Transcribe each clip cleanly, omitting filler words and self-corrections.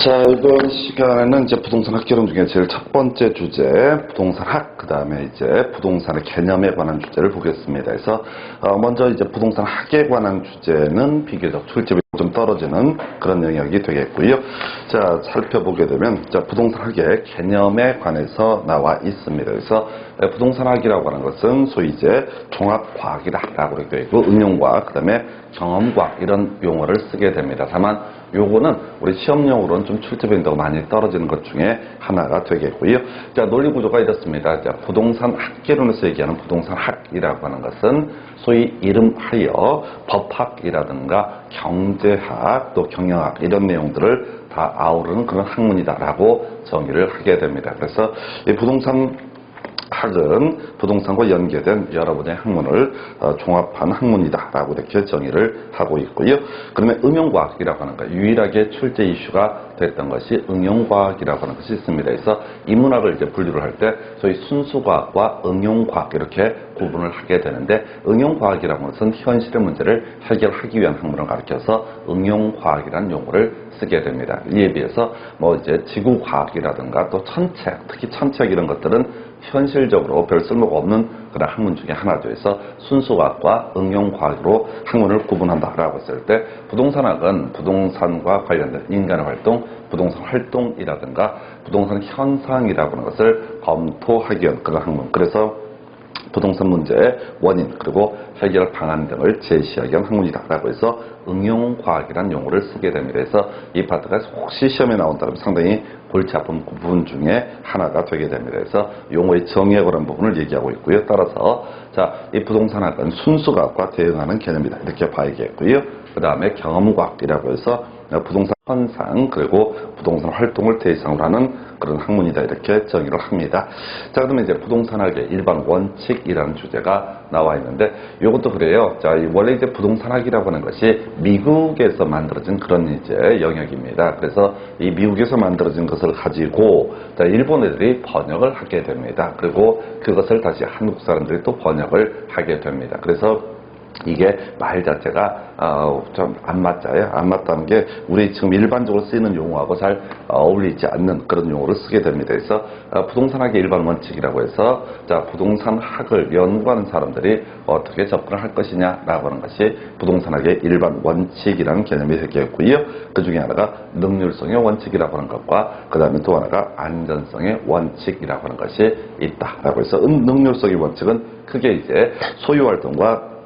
자, 이번 시간에는 이제 부동산 학개론 중에 제일 첫 번째 주제, 부동산 학, 그 다음에 이제 부동산의 개념에 관한 주제를 보겠습니다. 그래서, 먼저 이제 부동산 학에 관한 주제는 비교적 출제비 좀 떨어지는 그런 영역이 되겠고요. 자, 살펴보게 되면, 자, 부동산 학의 개념에 관해서 나와 있습니다. 그래서, 부동산 학이라고 하는 것은 소위 이제 종합과학이라고 되어 있고, 응용과학, 그 다음에 경험과학, 이런 용어를 쓰게 됩니다. 다만, 요거는 우리 시험용으로는 좀 출제 빈도가 많이 떨어지는 것 중에 하나가 되겠고요. 자, 논리 구조가 이렇습니다. 자, 부동산 학개론에서 얘기하는 부동산 학이라고 하는 것은 소위 이름하여 법학이라든가 경제학, 또 경영학 이런 내용들을 다 아우르는 그런 학문이다라고 정의를 하게 됩니다. 그래서 이 부동산 학은 부동산과 연계된 여러분의 학문을 종합한 학문이다라고 이렇게 정의를 하고 있고요. 그러면 응용과학이라고 하는 거, 유일하게 출제 이슈가 됐던 것이 응용과학이라고 하는 것이 있습니다. 그래서 이 문학을 이제 분류를 할 때 소위 순수과학과 응용과학 이렇게 구분을 하게 되는데, 응용과학이라는 것은 현실의 문제를 해결하기 위한 학문을 가리켜서 응용과학이라는 용어를 쓰게 됩니다. 이에 비해서 뭐 이제 지구과학이라든가 또 천체학, 특히 천체학 이런 것들은 현실적으로 별 쓸모가 없는 그런 학문 중에 하나죠. 그래서 순수과학과 응용과학으로 학문을 구분한다라고 했을 때, 부동산학은 부동산과 관련된 인간의 활동, 부동산 활동이라든가 부동산 현상이라고 하는 것을 검토하기 위한 그런 학문. 그래서 부동산 문제의 원인 그리고 해결 방안 등을 제시하기 위한 학문이다라고 해서 응용과학이라는 용어를 쓰게 됩니다. 그래서 이 파트가 혹시 시험에 나온다면 상당히 골치 아픈 부분 중에 하나가 되게 됩니다. 그래서 용어의 정의에 관한 부분을 얘기하고 있고요. 따라서 자, 이 부동산학은 순수과학과 대응하는 개념이다 이렇게 봐야겠고요. 그 다음에 경험과학이라고 해서 부동산 현상 그리고 부동산 활동을 대상으로 하는 그런 학문이다 이렇게 정의를 합니다. 자, 그러면 이제 부동산학의 일반 원칙이라는 주제가 나와 있는데, 이것도 그래요. 자, 원래 이제 부동산학이라고 하는 것이 미국에서 만들어진 그런 이제 영역입니다. 그래서 이 미국에서 만들어진 것을 가지고 자, 일본 애들이 번역을 하게 됩니다. 그리고 그것을 다시 한국 사람들이 또 번역을 하게 됩니다. 그래서 이게 말 자체가 좀 안 맞아요. 안 맞다는 게 우리 지금 일반적으로 쓰이는 용어하고 잘 어울리지 않는 그런 용어를 쓰게 됩니다. 그래서 부동산학의 일반 원칙이라고 해서 자, 부동산학을 연구하는 사람들이 어떻게 접근을 할 것이냐라고 하는 것이 부동산학의 일반 원칙이라는 개념이 되겠고요. 그 중에 하나가 능률성의 원칙이라고 하는 것과 그 다음에 또 하나가 안전성의 원칙이라고 하는 것이 있다라고 해서 능률성의 원칙은 크게 이제 소유활동과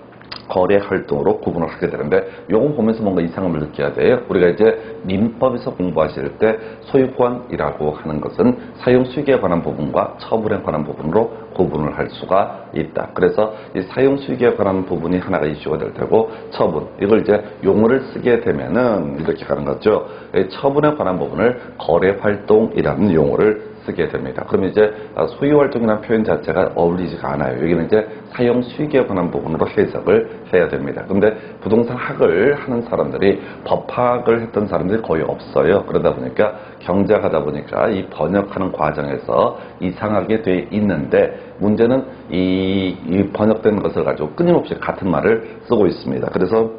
거래 활동으로 구분을 하게 되는데, 요거 보면서 뭔가 이상함을 느껴야 돼요. 우리가 이제 민법에서 공부하실 때 소유권이라고 하는 것은 사용 수익에 관한 부분과 처분에 관한 부분으로 구분을 할 수가 있다. 그래서 이 사용 수익에 관한 부분이 하나가 이슈가 될 테고, 처분, 이걸 이제 용어를 쓰게 되면은 이렇게 가는 거죠. 처분에 관한 부분을 거래 활동이라는 용어를 쓰게 됩니다. 그러면 이제 소유활동이라는 표현 자체가 어울리지가 않아요. 여기는 이제 사용 수익에 관한 부분으로 해석을 해야 됩니다. 그런데 부동산 학을 하는 사람들이 법학을 했던 사람들이 거의 없어요. 그러다 보니까 경작하다 보니까 이 번역하는 과정에서 이상하게 돼 있는데, 문제는 이 번역된 것을 가지고 끊임없이 같은 말을 쓰고 있습니다. 그래서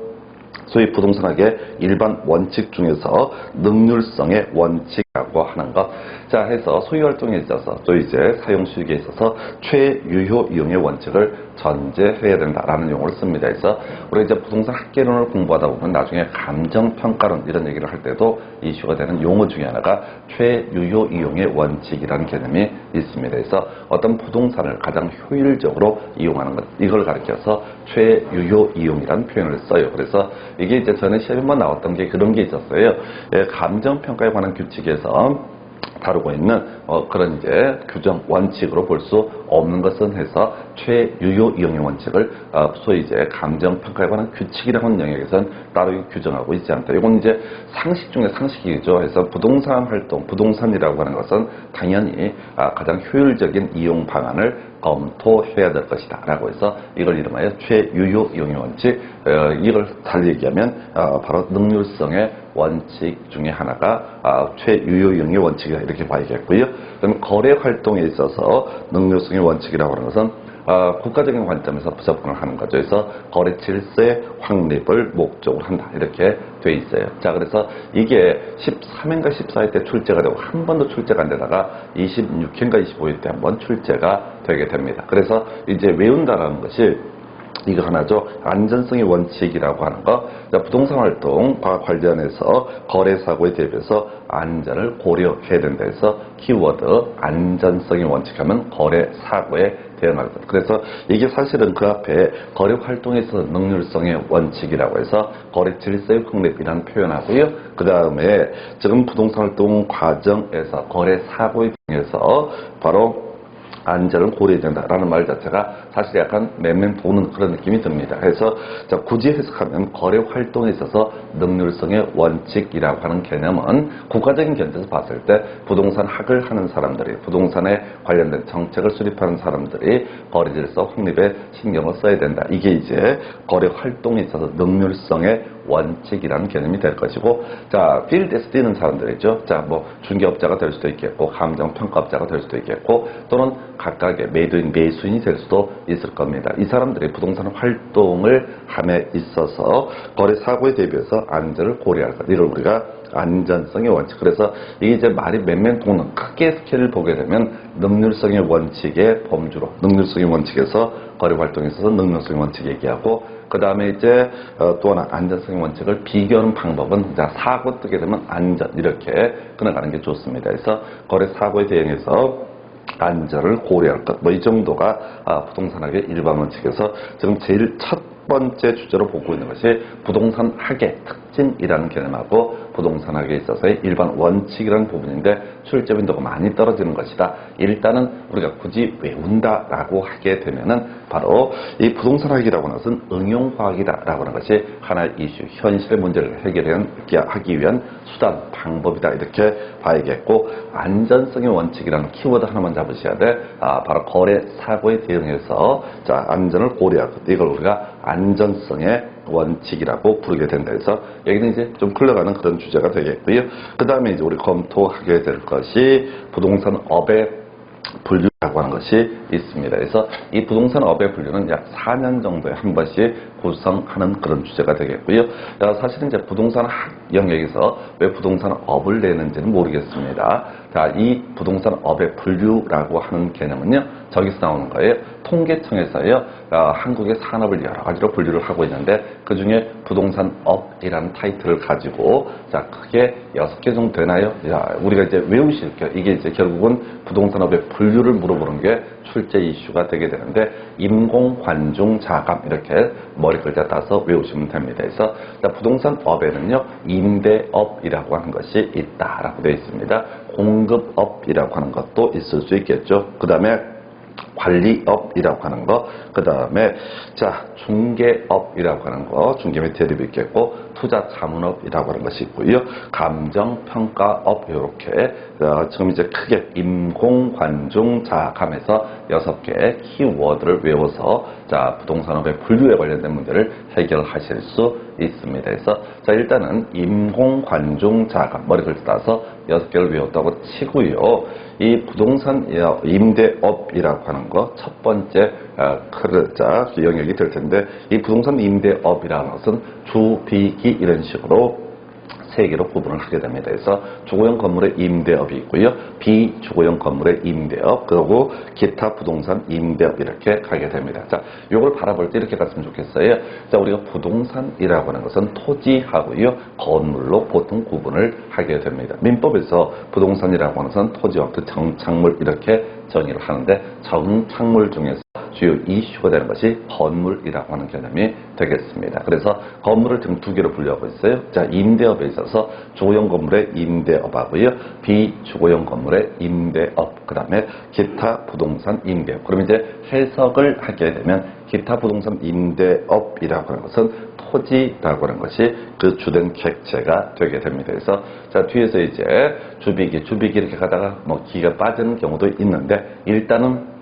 소위 부동산학의 일반 원칙 중에서 능률성의 원칙이라고 하는 것. 자, 해서 소유활동에 있어서 또 이제 사용수익에 있어서 최유효 이용의 원칙을 전제해야 된다라는 용어를 씁니다. 그래서 우리가 이제 부동산 학개론을 공부하다 보면 나중에 감정평가론 이런 얘기를 할 때도 이슈가 되는 용어 중에 하나가 최유효 이용의 원칙이라는 개념이 있습니다. 그래서 어떤 부동산을 가장 효율적으로 이용하는 것, 이걸 가리켜서 최유효 이용이라는 표현을 써요. 그래서 이게 이제 전에 시험에만 나왔던 게 그런 게 있었어요. 감정평가에 관한 규칙에서 다루고 있는 그런 이제 규정 원칙으로 볼 수 없는 것은 해서 최유효 이용의 원칙을 소위 이제 감정평가에 관한 규칙이라고 하는 영역에서는 따로 규정하고 있지 않다. 이건 이제 상식 중에 상식이죠. 해서 부동산 활동, 부동산이라고 하는 것은 당연히 가장 효율적인 이용 방안을 검토해야 될 것이다 라고 해서 이걸 이름하여 최유효 이용의 원칙, 이걸 달리 얘기하면 바로 능률성의 원칙 중에 하나가 최유효 이용의 원칙이다 이렇게 봐야겠고요. 그럼 거래 활동에 있어서 능률성의 원칙이라고 하는 것은 국가적인 관점에서 접근을 하는 거죠. 그래서 거래 질서의 확립을 목적으로 한다. 이렇게 돼 있어요. 자, 그래서 이게 13회인가 14회 때 출제가 되고 한 번도 출제가 안 되다가 26회인가 25회 때 한 번 출제가 되게 됩니다. 그래서 이제 외운다라는 것이 이거 하나죠. 안전성의 원칙이라고 하는 거. 부동산 활동과 관련해서 거래 사고에 대비해서 안전을 고려해야 된다 해서 키워드 안전성의 원칙하면 거래 사고에 대응하거든. 그래서 이게 사실은 그 앞에 거래 활동에 있어서 능률성의 원칙이라고 해서 거래 질서의 확립이라는 표현하고요. 그 다음에 지금 부동산 활동 과정에서 거래 사고에 대해서 바로 안전을 고려해야 된다라는 말 자체가 사실 약간 맹맹 도는 그런 느낌이 듭니다. 그래서 굳이 해석하면 거래 활동에 있어서 능률성의 원칙이라고 하는 개념은 국가적인 견제에서 봤을 때 부동산 학을 하는 사람들이 부동산에 관련된 정책을 수립하는 사람들이 거래 질서 확립에 신경을 써야 된다. 이게 이제 거래 활동에 있어서 능률성의 원칙이라는 개념이 될 것이고, 자, 필드에서 뛰는 사람들이죠. 자, 뭐 중개업자가 될 수도 있겠고, 감정평가업자가 될 수도 있겠고, 또는 각각의 매도인, 매수인이 될 수도 있을 겁니다. 이 사람들이 부동산 활동을 함에 있어서 거래 사고에 대비해서 안전을 고려할 것. 이걸 우리가 안전성의 원칙. 그래서 이게 이제 말이 맹맹 도는 크게 스케일을 보게 되면 능률성의 원칙의 범주로, 능률성의 원칙에서 거래 활동에 있어서 능률성의 원칙 얘기하고, 그 다음에 이제 또 하나 안전성의 원칙을 비교하는 방법은 자, 사고 뜨게 되면 안전 이렇게 끊어가는 게 좋습니다. 그래서 거래 사고에 대응해서 안전을 고려할 것. 뭐 이 정도가 부동산학의 일반 원칙에서 지금 제일 첫 번째 주제로 보고 있는 것이 부동산학의 특징이라는 개념하고 부동산학에 있어서의 일반 원칙이라는 부분인데 출제 빈도가 많이 떨어지는 것이다. 일단은 우리가 굳이 외운다라고 하게 되면은 바로 이 부동산학이라고 하는 것은 응용과학이다라고 하는 것이 하나의 이슈, 현실의 문제를 해결하기 위한 수단, 방법이다. 이렇게 봐야겠고, 안전성의 원칙이라는 키워드 하나만 잡으셔야 돼. 바로 거래 사고에 대응해서 자, 안전을 고려하고 이걸 우리가 안전성의 원칙이라고 부르게 된다 해서 여기는 이제 좀 흘러가는 그런 주제가 되겠고요. 그 다음에 이제 우리 검토하게 될 것이 부동산업의 분류라고 하는 것이 있습니다. 그래서 이 부동산업의 분류는 약 4년 정도에 한 번씩 구성하는 그런 주제가 되겠고요. 사실은 이제 부동산학 영역에서 왜 부동산업을 내는지는 모르겠습니다. 자, 이 부동산업의 분류라고 하는 개념은요, 저기서 나오는 거예요. 통계청에서요, 한국의 산업을 여러 가지로 분류를 하고 있는데 그 중에 부동산업이라는 타이틀을 가지고 자, 크게 6개 정도 되나요? 자, 우리가 이제 외우실 게 이게 이제 결국은 부동산업의 분류를 물어보는 게 출제 이슈가 되게 되는데 임공, 관중, 자감 이렇게 머리 글자 따서 외우시면 됩니다. 그래서 자, 부동산업에는요, 임대업이라고 하는 것이 있다라고 되어 있습니다. 공급업이라고 하는 것도 있을 수 있겠죠. 그 다음에 관리업이라고 하는 거, 그 다음에 자, 중개업이라고 하는 거, 중개 및 대리도 있겠고, 투자 자문업이라고 하는 것이 있고요. 감정평가업, 이렇게 지금 이제 크게 임공, 관중, 자감에서 6개의 키워드를 외워서 자, 부동산업의 분류에 관련된 문제를 해결하실 수 있습니다. 그래서 자, 일단은 임공, 관중, 자감 머리 글자 따서 6개를 외웠다고 치고요. 이 부동산 임대업이라고 하는 거 첫 번째 글자 영역이 될 텐데, 이 부동산 임대업이라는 것은 주비기 이런 식으로 3개로 구분을 하게 됩니다. 그래서 주거용 건물의 임대업이 있고요. 비주거용 건물의 임대업, 그리고 기타 부동산 임대업 이렇게 가게 됩니다. 자, 요걸 바라볼 때 이렇게 갔으면 좋겠어요. 자, 우리가 부동산이라고 하는 것은 토지하고요, 건물로 보통 구분을 하게 됩니다. 민법에서 부동산이라고 하는 것은 토지와 정착물 이렇게 정의를 하는데 정착물 중에서 주요 이슈가 되는 것이 건물이라고 하는 개념이 되겠습니다. 그래서 건물을 지금 2개로 분류하고 있어요. 자, 임대업에 있어서 주거용 건물의 임대업하고요, 비주거용 건물의 임대업, 그 다음에 기타 부동산 임대업. 그럼 이제 해석을 하게 되면 기타 부동산 임대업이라고 하는 것은 토지라고 하는 것이 그 주된 객체가 되게 됩니다. 그래서 자, 뒤에서 이제 주비기 이렇게 가다가 뭐 기가 빠지는 경우도 있는데 일단은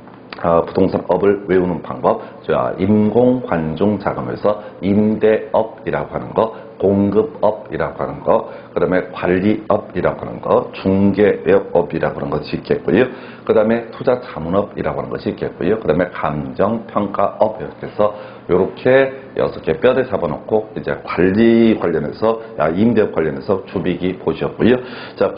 부동산업을 외우는 방법, 자, 임공, 관중, 자금에서 임대업이라고 하는 거, 공급업이라고 하는 거, 그 다음에 관리업이라고 하는 거, 중개업이라고 하는 것이 있겠고요. 그 다음에 투자자문업이라고 하는 것이 있겠고요. 그 다음에 감정평가업 이렇게 해서 이렇게 6개 뼈대 잡아놓고 이제 관리 관련해서 임대업 관련해서 주비기 보셨고요. 자,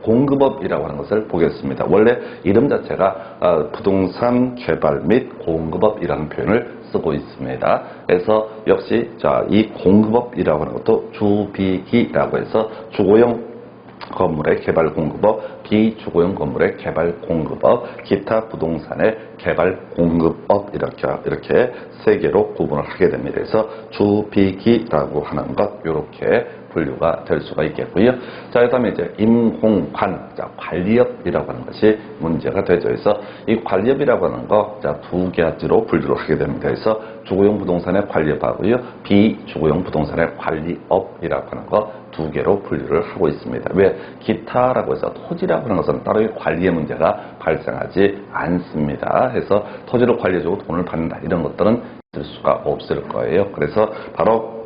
공급업이라고 하는 것을 보겠습니다. 원래 이름 자체가 부동산 개발 및 공급업이라는 표현을 쓰고 있습니다. 그래서 역시 이 공급업이라고 하는 것도 주비기라고 해서 주거용 건물의 개발 공급업, 비주거용 건물의 개발 공급업, 기타 부동산의 개발 공급업 이렇게 세 개로 구분을 하게 됩니다. 그래서 주비기라고 하는 것 이렇게 분류가 될 수가 있겠고요. 자, 그다음에 이제 임공관, 관리업이라고 하는 것이 문제가 되죠. 그래서 이 관리업이라고 하는 거, 두 가지로 분류를 하게 됩니다. 그래서 주거용 부동산의 관리업하고요, 비주거용 부동산의 관리업이라고 하는 거 두 개로 분류를 하고 있습니다. 왜? 기타라고 해서 토지라고 하는 것은 따로 관리의 문제가 발생하지 않습니다. 해서 토지를 관리해주고 돈을 받는다 이런 것들은 있을 수가 없을 거예요. 그래서 바로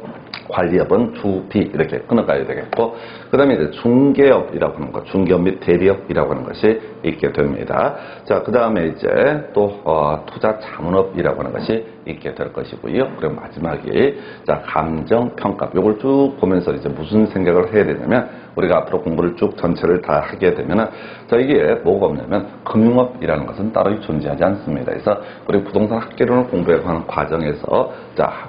관리업은 주비 이렇게 끊어가야 되겠고, 그 다음에 이제 중개업이라고 하는 것, 중개업 및 대리업이라고 하는 것이 있게 됩니다. 자, 그 다음에 이제 또 투자자문업이라고 하는 것이 있게 될 것이고요. 그리고 마지막에 감정평가, 이걸 쭉 보면서 이제 무슨 생각을 해야 되냐면, 우리가 앞으로 공부를 쭉 전체를 다 하게 되면은 이게 뭐가 없냐면 금융업이라는 것은 따로 존재하지 않습니다. 그래서 우리 부동산 학개론을 공부하는 과정에서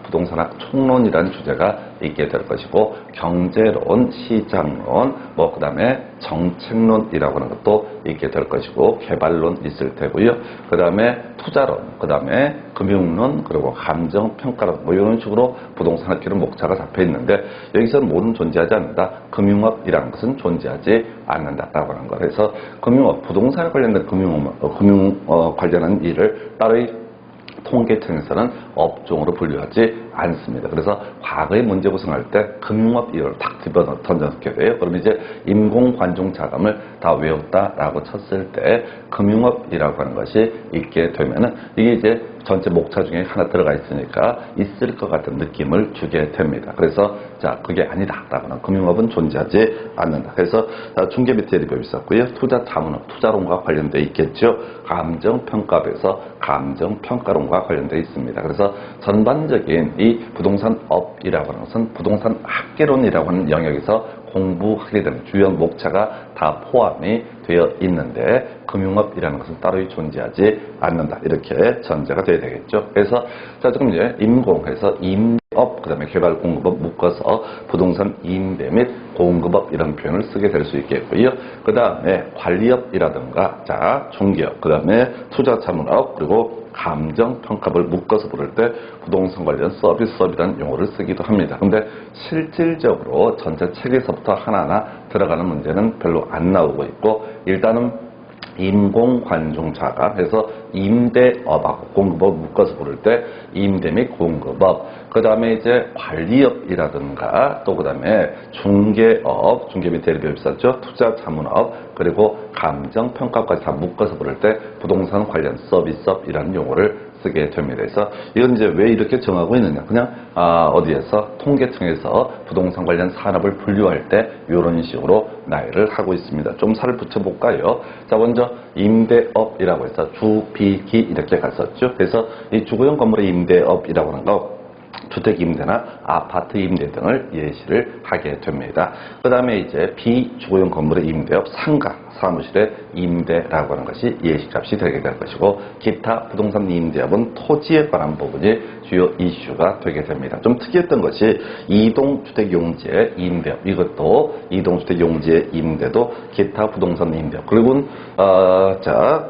부동산학 총론이라는 주제가 있게 될 것이고, 경제론, 시장론, 그 다음에 정책론이라고 하는 것도 있게 될 것이고, 개발론 있을 테고요. 그 다음에 투자론, 그 다음에 금융론, 그리고 감정평가론, 이런 식으로 부동산 학개론 목차가 잡혀 있는데, 여기서는 뭐는 존재하지 않는다. 금융업이라는 것은 존재하지 않는다라고 하는 거. 그래서 금융업, 부동산에 관련된 금융 관련한 일을 따로 통계청에서는 업종으로 분류하지 않습니다. 그래서 과거에 문제 구성할 때 금융업 이걸 탁 집어 던져놓게 돼요. 그럼 이제 임공관중자금을 다 외웠다라고 쳤을 때 금융업이라고 하는 것이 있게 되면은 이게 이제 전체 목차 중에 하나 들어가 있으니까 있을 것 같은 느낌을 주게 됩니다. 그래서 그게 아니다라고는 금융업은 존재하지 않는다. 그래서 중개 및 대리법이 있었고요. 투자자문업, 투자론과 관련돼 있겠죠. 감정평가법에서 감정평가론과 관련돼 있습니다. 그래서 전반적인 이 부동산업이라고 하는 것은 부동산 학개론이라고 하는 영역에서 공부하게 되는 주요 목차가 다 포함이 되어 있는데, 금융업이라는 것은 따로 존재하지 않는다. 이렇게 전제가 되어야 되겠죠. 그래서 지금 이제 임공해서 임대업, 그 다음에 개발 공급업 묶어서 부동산 임대 및 공급업 이런 표현을 쓰게 될 수 있겠고요. 그 다음에 관리업이라든가 중개업, 그 다음에 투자자문업, 그리고 감정평가를 묶어서 부를 때 부동산 관련 서비스업이라는 용어를 쓰기도 합니다. 근데 실질적으로 전체 책에서부터 하나하나 들어가는 문제는 별로 안 나오고 있고, 일단은 임공관중자금 해서 임대업하고 공급업 묶어서 부를 때 임대 및 공급업, 그 다음에 이제 관리업이라든가 또 그 다음에 중개업, 중개 및 대리법 있었죠. 투자자문업, 그리고 감정평가까지 다 묶어서 부를 때 부동산 관련 서비스업이라는 용어를 쓰게 됩니다. 그래서 이건 이제 왜 이렇게 정하고 있느냐, 그냥 어디에서 통계청에서 부동산 관련 산업을 분류할 때 이런 식으로 나열을 하고 있습니다. 좀 살을 붙여볼까요? 자, 먼저 임대업이라고 해서 주비기 이렇게 갔었죠. 그래서 이 주거용 건물의 임대업이라고 하는 거, 주택 임대나 아파트 임대 등을 예시를 하게 됩니다. 그 다음에 이제 비주거용 건물의 임대업, 상가, 사무실의 임대라고 하는 것이 예시값이 되게 될 것이고, 기타 부동산 임대업은 토지에 관한 부분이 주요 이슈가 되게 됩니다. 좀 특이했던 것이 이동주택용지의 임대업, 이것도 이동주택용지의 임대도 기타 부동산 임대업, 그리고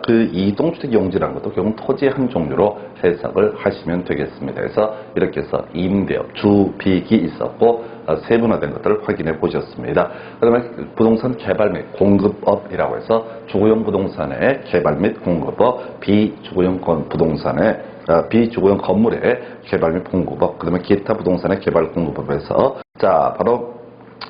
그 이동주택용지라는 것도 결국 토지의 한 종류로 해석을 하시면 되겠습니다. 그래서 이렇게 해서 임대업, 주비기 있었고 세분화된 것들을 확인해 보셨습니다. 그 다음에 부동산 개발 및 공급업이라고 해서 주거용 부동산의 개발 및 공급업, 비주거용 부동산의 비주거용 건물의 개발 및 공급업, 그 다음에 기타 부동산의 개발 공급업에서 바로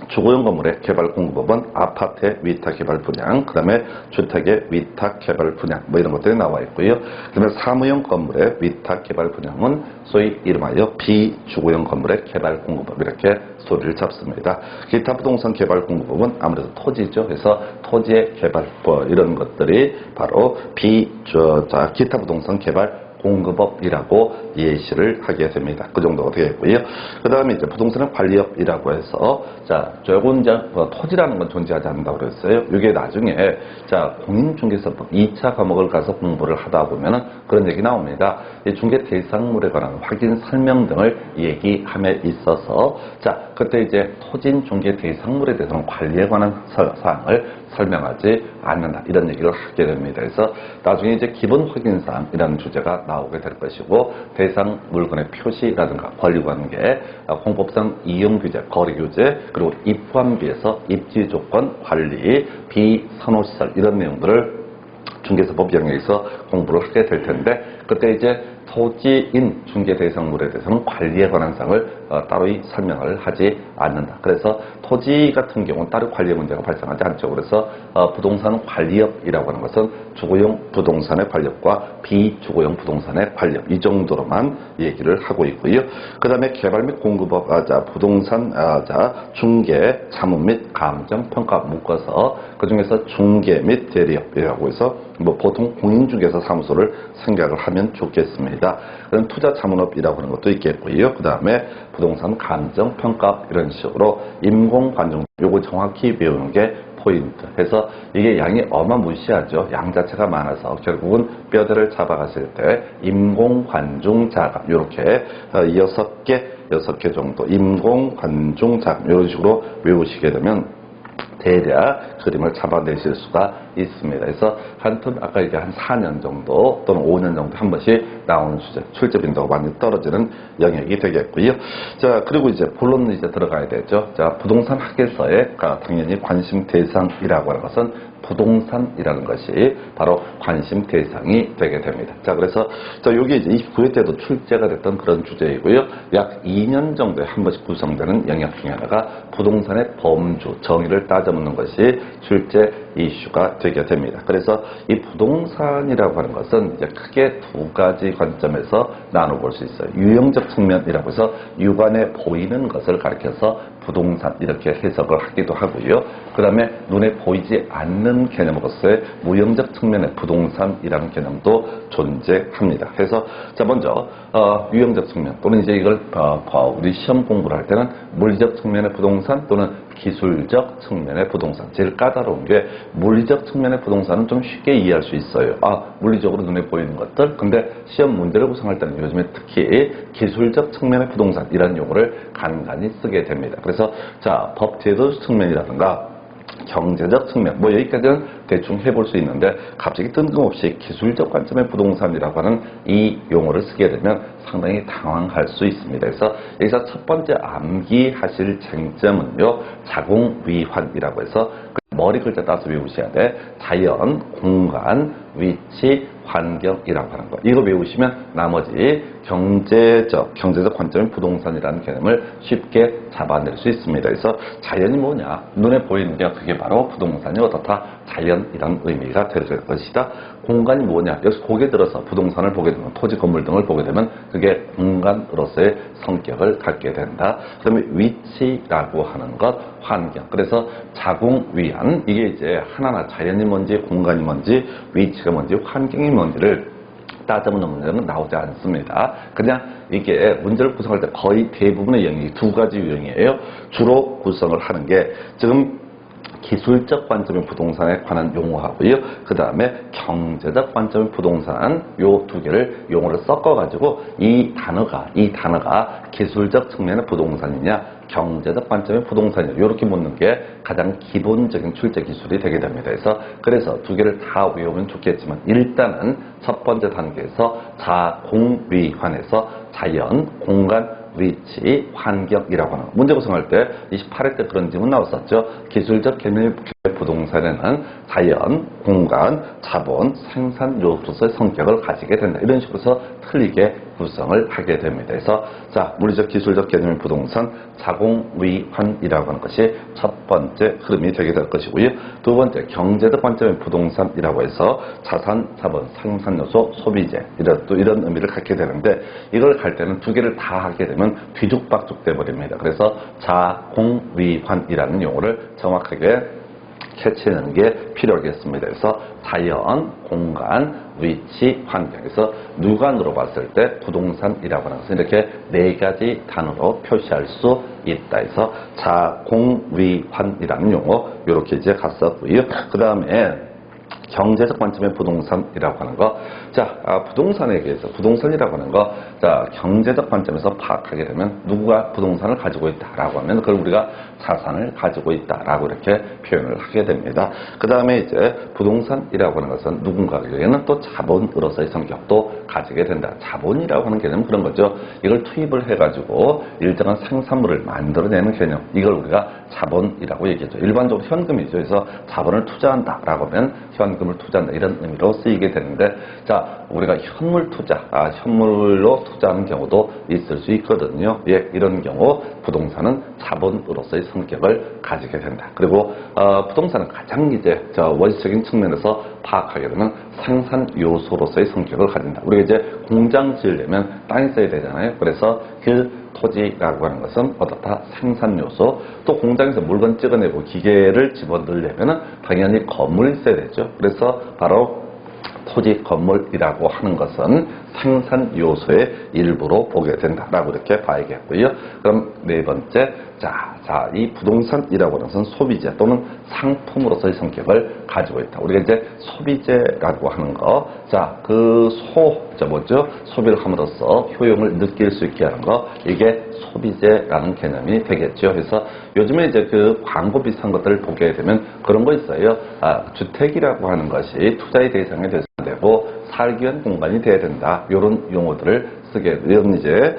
주거용 건물의 개발 공급법은 아파트의 위탁 개발 분양, 그 다음에 주택의 위탁 개발 분양, 뭐 이런 것들이 나와 있고요. 그 다음에 사무용 건물의 위탁 개발 분양은 소위 이름하여 비주거용 건물의 개발 공급법, 이렇게 소리를 잡습니다. 기타 부동산 개발 공급법은 아무래도 토지죠. 그래서 토지의 개발법, 이런 것들이 바로 기타 부동산 개발 공급업이라고 예시를 하게 됩니다. 그 정도가 되겠고요. 그 다음에 이제 부동산의 관리업이라고 해서, 자, 저건 이제 토지라는 건 존재하지 않는다고 그랬어요. 이게 나중에, 자, 공인중개사법 2차 과목을 가서 공부를 하다 보면은 그런 얘기 나옵니다. 이 중개 대상물에 관한 확인 설명 등을 얘기함에 있어서, 자, 그때 이제 토진 중개 대상물에 대해서는 관리에 관한 사항을 설명하지 않는다, 이런 얘기를 하게 됩니다. 그래서 나중에 이제 기본 확인사항이라는 주제가 나오게 될 것이고, 대상 물건의 표시라든가 권리관계, 공법상 이용규제, 거래규제, 그리고 입관비에서 입지조건 관리, 비선호시설, 이런 내용들을 중개사법 영역에서 공부를 하게 될 텐데, 그때 이제 토지인 중개 대상물에 대해서는 관리에 관한 사항을 따로 설명을 하지 않는다. 그래서 토지 같은 경우는 따로 관리 문제가 발생하지 않죠. 그래서 부동산 관리업이라고 하는 것은 주거용 부동산의 관리업과 비주거용 부동산의 관리업, 이 정도로만 얘기를 하고 있고요. 그 다음에 개발 및 공급업, 부동산 중개, 자문 및 감정, 평가 묶어서 그 중에서 중개 및 대리업이라고 해서 뭐 보통 공인중개사 사무소를 생각을 하면 좋겠습니다. 그런 투자 자문업이라고 하는 것도 있겠고요. 그 다음에 부동산 감정, 평가, 이런 식으로 임공관중, 요거 정확히 배우는 게 포인트. 해서 이게 양이 어마무시하죠. 양 자체가 많아서 결국은 뼈대를 잡아갔을 때 임공관중자금, 이렇게 6개 정도 임공관중자금, 이런 식으로 외우시게 되면 대략 그림을 잡아내실 수가 있습니다. 그래서 아까 얘기한 한 4년 정도 또는 5년 정도 한 번씩 나오는 주제, 출제 빈도가 많이 떨어지는 영역이 되겠고요. 자, 그리고 이제 본론은 이제 들어가야 되죠. 자, 부동산 학에서의 당연히 관심 대상이라고 하는 것은 부동산이라는 것이 바로 관심 대상이 되게 됩니다. 자, 그래서 여기 이제 29회 때도 출제가 됐던 그런 주제이고요. 약 2년 정도에 한 번씩 구성되는 영역 중에 하나가 부동산의 범주, 정의를 따져묻는 것이 출제 이슈가 되게 됩니다. 그래서 이 부동산이라고 하는 것은 이제 크게 두 가지 관점에서 나눠볼 수 있어요. 유형적 측면이라고 해서 육안에 보이는 것을 가리켜서 부동산, 이렇게 해석을 하기도 하고요. 그 다음에 눈에 보이지 않는 개념으로서의 무형적 측면의 부동산이라는 개념도 존재합니다. 그래서 자, 먼저 유형적 측면 또는 이제 이걸 우리 시험 공부를 할 때는 물리적 측면의 부동산 또는 기술적 측면의 부동산. 제일 까다로운 게 물리적 측면의 부동산은 좀 쉽게 이해할 수 있어요. 물리적으로 눈에 보이는 것들. 근데 시험 문제를 구성할 때는 요즘에 특히 기술적 측면의 부동산, 이런 용어를 간간히 쓰게 됩니다. 그래서 자, 법제도 측면이라든가 경제적 측면, 뭐 여기까지는 대충 해볼 수 있는데 갑자기 뜬금없이 기술적 관점의 부동산이라고 하는 이 용어를 쓰게 되면 상당히 당황할 수 있습니다. 그래서 여기서 첫 번째 암기하실 쟁점은요, 자공위환이라고 해서 머리 글자 따서 외우셔야 돼. 자연, 공간, 위치, 환경이라고 하는 거. 이거 외우시면 나머지 경제적 관점의 부동산이라는 개념을 쉽게 잡아낼 수 있습니다. 그래서 자연이 뭐냐? 눈에 보이는 게 그게 바로 부동산이 어떻다? 자연이란 의미가 될 것이다. 공간이 뭐냐? 여기서 고개 들어서 부동산을 보게 되면, 토지, 건물 등을 보게 되면 그게 공간으로서의 성격을 갖게 된다. 그 다음에 위치라고 하는 것, 환경. 그래서 자공위환, 이게 이제 하나하나 자연이 뭔지, 공간이 뭔지, 위치가 뭔지, 환경이 뭔지를 따져보는 문제는 나오지 않습니다. 그냥 이게 문제를 구성할 때 거의 대부분의 영역이 두 가지 유형이에요. 주로 구성을 하는 게 지금 기술적 관점의 부동산에 관한 용어하고요. 그 다음에 경제적 관점의 부동산, 요 두 개를 용어를 섞어가지고 이 단어가 기술적 측면의 부동산이냐, 경제적 관점의 부동산이냐, 이렇게 묻는 게 가장 기본적인 출제 기술이 되게 됩니다. 그래서 두 개를 다 외우면 좋겠지만 일단은 첫 번째 단계에서 자공위환에서 자연, 공간, 위치, 환경이라고 하는 문제 구성할 때 28회 때 그런 질문 나왔었죠. 기술적 개념의 부동산에는 자연, 공간, 자본, 생산 요소의 성격을 가지게 된다. 이런 식으로 해서 틀리게 구성을 하게 됩니다. 그래서 자, 물리적 기술적 개념의 부동산 자공위환이라고 하는 것이 첫 번째 흐름이 되게 될 것이고요. 두 번째 경제적 관점의 부동산이라고 해서 자산, 자본, 생산 요소, 소비재 이런 의미를 갖게 되는데 이걸 갈 때는 두 개를 다 하게 되면 뒤죽박죽 돼 버립니다. 그래서 자공위환이라는 용어를 정확하게 캐치하는 게 필요하겠습니다. 그래서 자연, 공간, 위치, 환경에서 누관으로 봤을 때 부동산이라고 하는 것은 이렇게 네 가지 단어로 표시할 수 있다 해서 자공위환이라는 용어 이렇게 이제 갔었고요. 그 다음에 경제적 관점의 부동산이라고 하는 거. 자, 부동산에 대해서 부동산이라고 하는 거. 자, 경제적 관점에서 파악하게 되면 누구가 부동산을 가지고 있다라고 하면 그걸 우리가 자산을 가지고 있다라고 이렇게 표현을 하게 됩니다. 그 다음에 이제 부동산이라고 하는 것은 누군가에게는 또 자본으로서의 성격도 가지게 된다. 자본이라고 하는 개념은 그런 거죠. 이걸 투입을 해가지고 일정한 생산물을 만들어내는 개념. 이걸 우리가 자본이라고 얘기하죠. 일반적으로 현금이죠. 그래서 자본을 투자한다라고 하면 현금을 투자한다 이런 의미로 쓰이게 되는데 자 우리가 현물 투자, 현물로 투자하는 경우도 있을 수 있거든요. 예, 이런 경우 부동산은 자본으로서의 성격을 가지게 된다. 그리고 부동산은 가장 이제 원시적인 측면에서 파악하게 되면 생산 요소로서의 성격을 가진다. 우리가 이제 공장 지으려면 땅이 써야 되잖아요. 그래서 그 토지라고 하는 것은 어떻다? 생산 요소. 또 공장에서 물건 찍어내고 기계를 집어넣으려면 당연히 건물이 있어야 되죠. 그래서 바로 토지 건물이라고 하는 것은 생산 요소의 일부로 보게 된다라고 이렇게 봐야겠고요. 그럼 네 번째, 이 부동산이라고 하는 것은 소비재 또는 상품으로서의 성격을 가지고 있다. 우리가 이제 소비재라고 하는 거, 소비를 함으로써 효용을 느낄 수 있게 하는 거, 이게 소비재라는 개념이 되겠죠. 그래서 요즘에 이제 그 광고 비슷한 것들을 보게 되면 그런 거 있어요. 주택이라고 하는 것이 투자의 대상이 돼서 되고 살기 위한 공간이 돼야 된다. 이런 용어들을 쓰게 이런 이제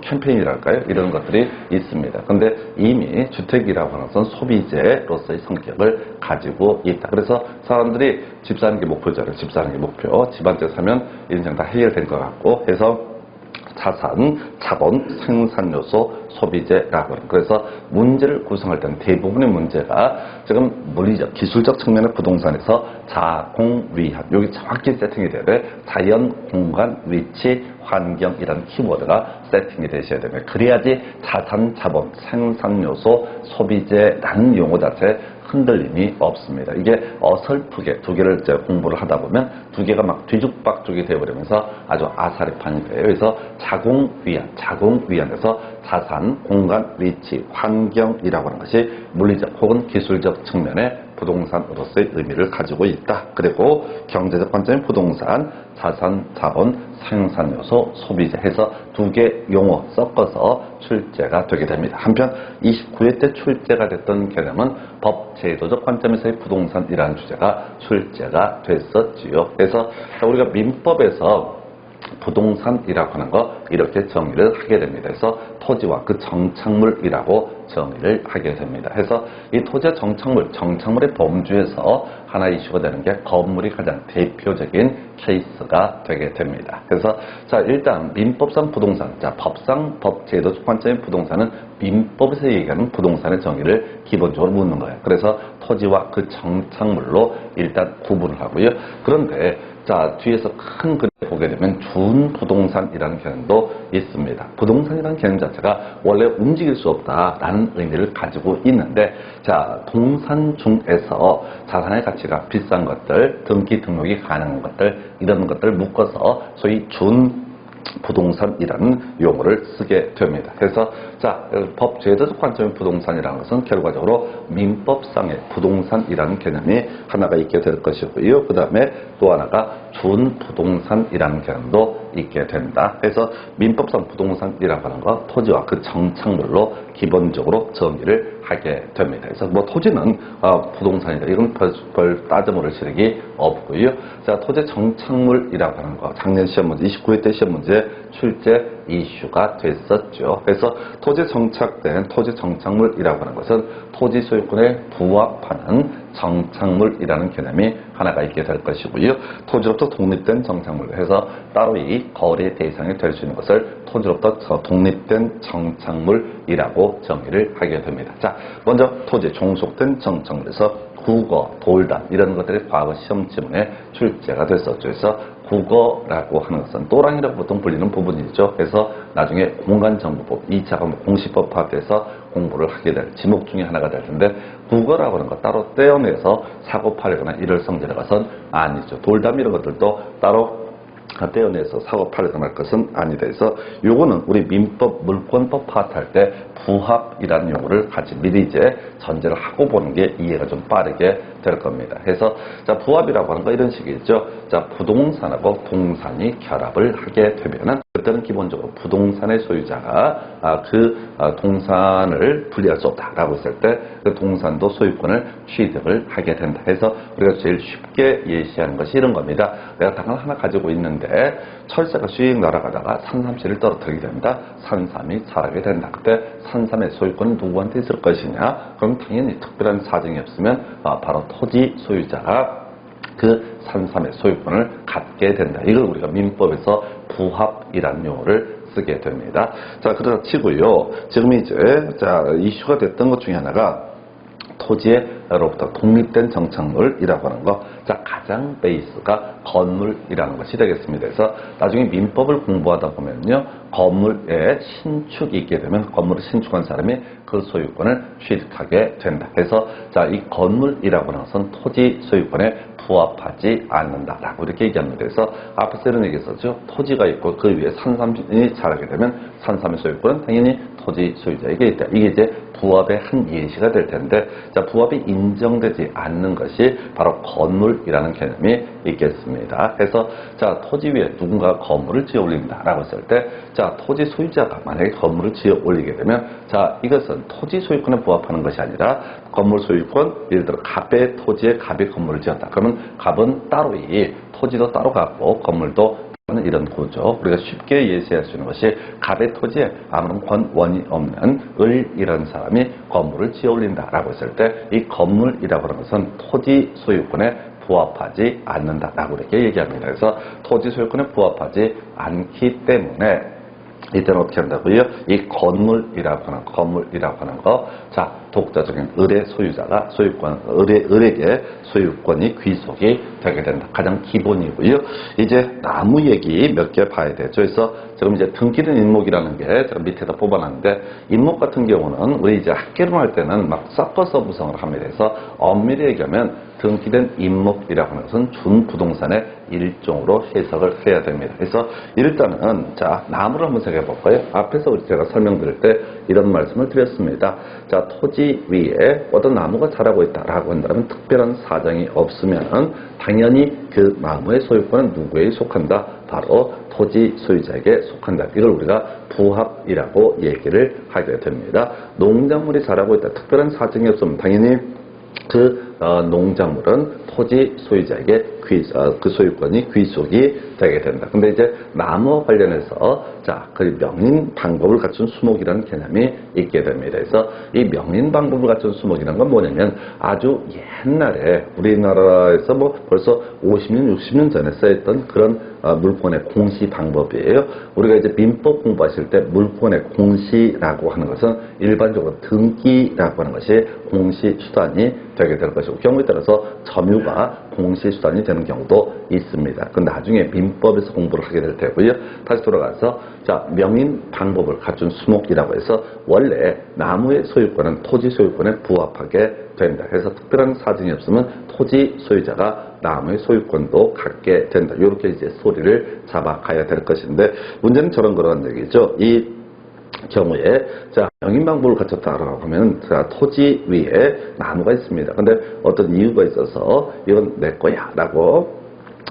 캠페인이랄까요? 이런 것들이 있습니다. 근데 이미 주택이라고 하는 것은 소비재로서의 성격을 가지고 있다. 그래서 사람들이 집 사는 게 목표잖아요. 집 사는 게 목표. 집 한 채 사면 인생 다 해결된 것 같고 해서 자산, 자본, 생산 요소, 소비재라고 하는. 그래서 문제를 구성할 때는 대부분의 문제가 지금 물리적, 기술적 측면의 부동산에서 자공위환. 여기 정확히 세팅이 돼야 돼. 자연, 공간, 위치, 환경이라는 키워드가 세팅이 되셔야 됩니다. 그래야지 자산, 자본, 생산 요소, 소비재라는 용어 자체 흔들림이 없습니다. 이게 어설프게 두 개를 이제 공부를 하다 보면 두 개가 막 뒤죽박죽이 되어버리면서 아주 아사리판이 돼요. 그래서 자공위안에서 자산, 공간, 위치, 환경이라고 하는 것이 물리적 혹은 기술적 측면의 부동산으로서의 의미를 가지고 있다. 그리고 경제적 관점의 부동산, 자산, 자본, 생산 요소, 소비재 해서 두 개 용어 섞어서 출제가 되게 됩니다. 한편 29회 때 출제가 됐던 개념은 법 제도적 관점에서의 부동산이라는 주제가 출제가 됐었지요. 그래서 우리가 민법에서 부동산이라고 하는 거 이렇게 정의를 하게 됩니다. 그래서 토지와 그 정착물이라고 정의를 하게 됩니다. 그래서 이 토지의 정착물의 범주에서 하나 이슈가 되는 게 건물이 가장 대표적인 케이스가 되게 됩니다. 그래서 일단 민법상 부동산, 법상 법 제도적 관점의 부동산은 민법에서 얘기하는 부동산의 정의를 기본적으로 묻는 거예요. 그래서 토지와 그 정착물로 일단 구분을 하고요. 그런데 뒤에서 큰 그림 보게 되면 준부동산이라는 개념도 있습니다. 부동산이라는 개념 자체가 원래 움직일 수 없다라는 의미를 가지고 있는데 동산 중에서 자산의 가치가 비싼 것들, 등기 등록이 가능한 것들 이런 것들을 묶어서 소위 부동산이라는 용어를 쓰게 됩니다. 그래서 법 제도적 관점의 부동산이라는 것은 결과적으로 민법상의 부동산이라는 개념이 하나가 있게 될 것이고요. 그 다음에 또 하나가 준부동산이라는 개념도 있게 된다. 그래서 민법상 부동산이라고 하는 거 토지와 그 정착물로 기본적으로 정의를 하게 됩니다. 그래서 토지는 부동산이다. 이건 별 따져모를 실력이 없고요. 토지 정착물이라고 하는 거 작년 시험 문제 29회 때 시험 문제 출제 이슈가 됐었죠. 그래서 토지에 정착된 토지 정착물이라고 하는 것은 토지 소유권에 부합하는 정착물이라는 개념이 하나가 있게 될 것이고요. 토지로부터 독립된 정착물 해서 따로 이 거래 대상이 될 수 있는 것을 토지로부터 독립된 정착물이라고 정의를 하게 됩니다. 자, 먼저 토지에 종속된 정착물에서 국어, 돌담 이런 것들이 과거 시험 지문에 출제가 됐었죠. 그래서 국어라고 하는 것은 또랑이라고 보통 불리는 부분이죠. 그래서 나중에 공간정보법, 2차 공시법 파악해서 공부를 하게 될 지목 중에 하나가 될 텐데 국어라고 하는 것 따로 떼어내서 사고 팔거나 일월성질에 가선 아니죠. 돌담 이런 것들도 따로 떼어내서 사고 팔거나 할 것은 아니다 해서 요거는 우리 민법 물권법 파악할 때 부합이라는 용어를 같이 미리 이제 전제를 하고 보는 게 이해가 좀 빠르게 될 겁니다. 그래서 자, 부합이라고 하는 거 이런 식이죠. 자, 부동산하고 동산이 결합을 하게 되면은 그때는 기본적으로 부동산의 소유자가 동산을 분리할 수 없다라고 했을 때 그 동산도 소유권을 취득을 하게 된다 해서 우리가 제일 쉽게 예시하는 것이 이런 겁니다. 내가 땅을 하나 가지고 있는데 철새가 씩 날아가다가 산삼씨를 떨어뜨리게 됩니다. 산삼이 자라게 된다. 그때 산삼의 소유권은 누구한테 있을 것이냐? 그럼 당연히 특별한 사정이 없으면 바로 토지 소유자가 그 산삼의 소유권을 갖게 된다. 이걸 우리가 민법에서 부합이라는 용어를 쓰게 됩니다. 자, 그러다 치고요. 지금 이제 이슈가 됐던 것 중에 하나가 토지로부터 독립된 정착물이라고 하는 거. 자, 가장 베이스가 건물이라는 것이 되겠습니다. 그래서 나중에 민법을 공부하다 보면요. 건물에 신축이 있게 되면 건물을 신축한 사람이 그 소유권을 취득하게 된다. 그래서 자, 이 건물이라고 하는 것은 토지 소유권에 부합하지 않는다라고 이렇게 얘기합니다. 그래서 앞에서 이런 얘기 했었죠. 토지가 있고 그 위에 산삼이 자라게 되면 산삼의 소유권은 당연히 토지 소유자에게 있다. 이게 이제 부합의 한 예시가 될 텐데, 자, 부합이 인정되지 않는 것이 바로 건물이라는 개념이 있겠습니다. 그래서 자, 토지 위에 누군가 건물을 지어 올린다라고 했을 때, 자, 토지 소유자가 만약에 건물을 지어 올리게 되면, 자, 이것은 토지 소유권에 부합하는 것이 아니라 건물 소유권, 예를 들어 갑의 토지에 갑이 건물을 지었다. 그러면 갑은 따로 토지도 따로 갖고 건물도 이런 구조. 우리가 쉽게 예시할 수 있는 것이 갑의 토지에 아무런 권원이 없는 을이라는 사람이 건물을 지어 올린다라고 했을 때 이 건물이라고 하는 것은 토지 소유권에 부합하지 않는다라고 이렇게 얘기합니다. 그래서 토지 소유권에 부합하지 않기 때문에 이때는 어떻게 한다고요? 이 건물이라고 하는 거, 자, 독자적인 을의 소유자가 을에게 소유권이 귀속이 되게 된다. 가장 기본이고요. 이제 나무 얘기 몇 개 봐야 되죠. 그래서 지금 이제 등기된 인목이라는 게 제가 밑에다 뽑아놨는데, 인목 같은 경우는 우리 이제 학개론할 때는 막 섞어서 구성을 합니다. 그래서 엄밀히 얘기하면 등기된 인목이라고 하는 것은 준부동산의 일종으로 해석을 해야 됩니다. 그래서 일단은 자, 나무를 한번 생각해 볼까요? 앞에서 제가 설명드릴 때 이런 말씀을 드렸습니다. 자, 토지 위에 어떤 나무가 자라고 있다라고 한다면 특별한 사정이 없으면 당연히 그 나무의 소유권은 누구에 속한다? 바로 토지 소유자에게 속한다. 이걸 우리가 부합이라고 얘기를 하게 됩니다. 농작물이 자라고 있다. 특별한 사정이 없으면 당연히 그 농작물은 토지 소유자에게 그 소유권이 귀속이 되게 된다. 근데 이제 나무와 관련해서 자, 그 명인 방법을 갖춘 수목이라는 개념이 있게 됩니다. 그래서 이 명인 방법을 갖춘 수목이라는 건 뭐냐면 아주 옛날에 우리나라에서 뭐 벌써 50년, 60년 전에 써있던 그런 물권의 공시 방법이에요. 우리가 이제 민법 공부하실 때 물권의 공시라고 하는 것은 일반적으로 등기라고 하는 것이 공시 수단이 되게 될 것이고, 경우에 따라서 점유가 공시 수단이 되는 경우도 있습니다. 그 나중에 민법에서 공부를 하게 될 테고요. 다시 돌아가서 자, 명인 방법을 갖춘 수목이라고 해서 원래 나무의 소유권은 토지 소유권에 부합하게 된다. 그래서 특별한 사정이 없으면 토지 소유자가 나무의 소유권도 갖게 된다. 이렇게 이제 소리를 잡아가야 될 것인데, 문제는 그런 얘기죠. 이 경우에 자, 명인 방법을 갖췄다라고 하면 자, 토지 위에 나무가 있습니다. 근데 어떤 이유가 있어서 이건 내 거야라고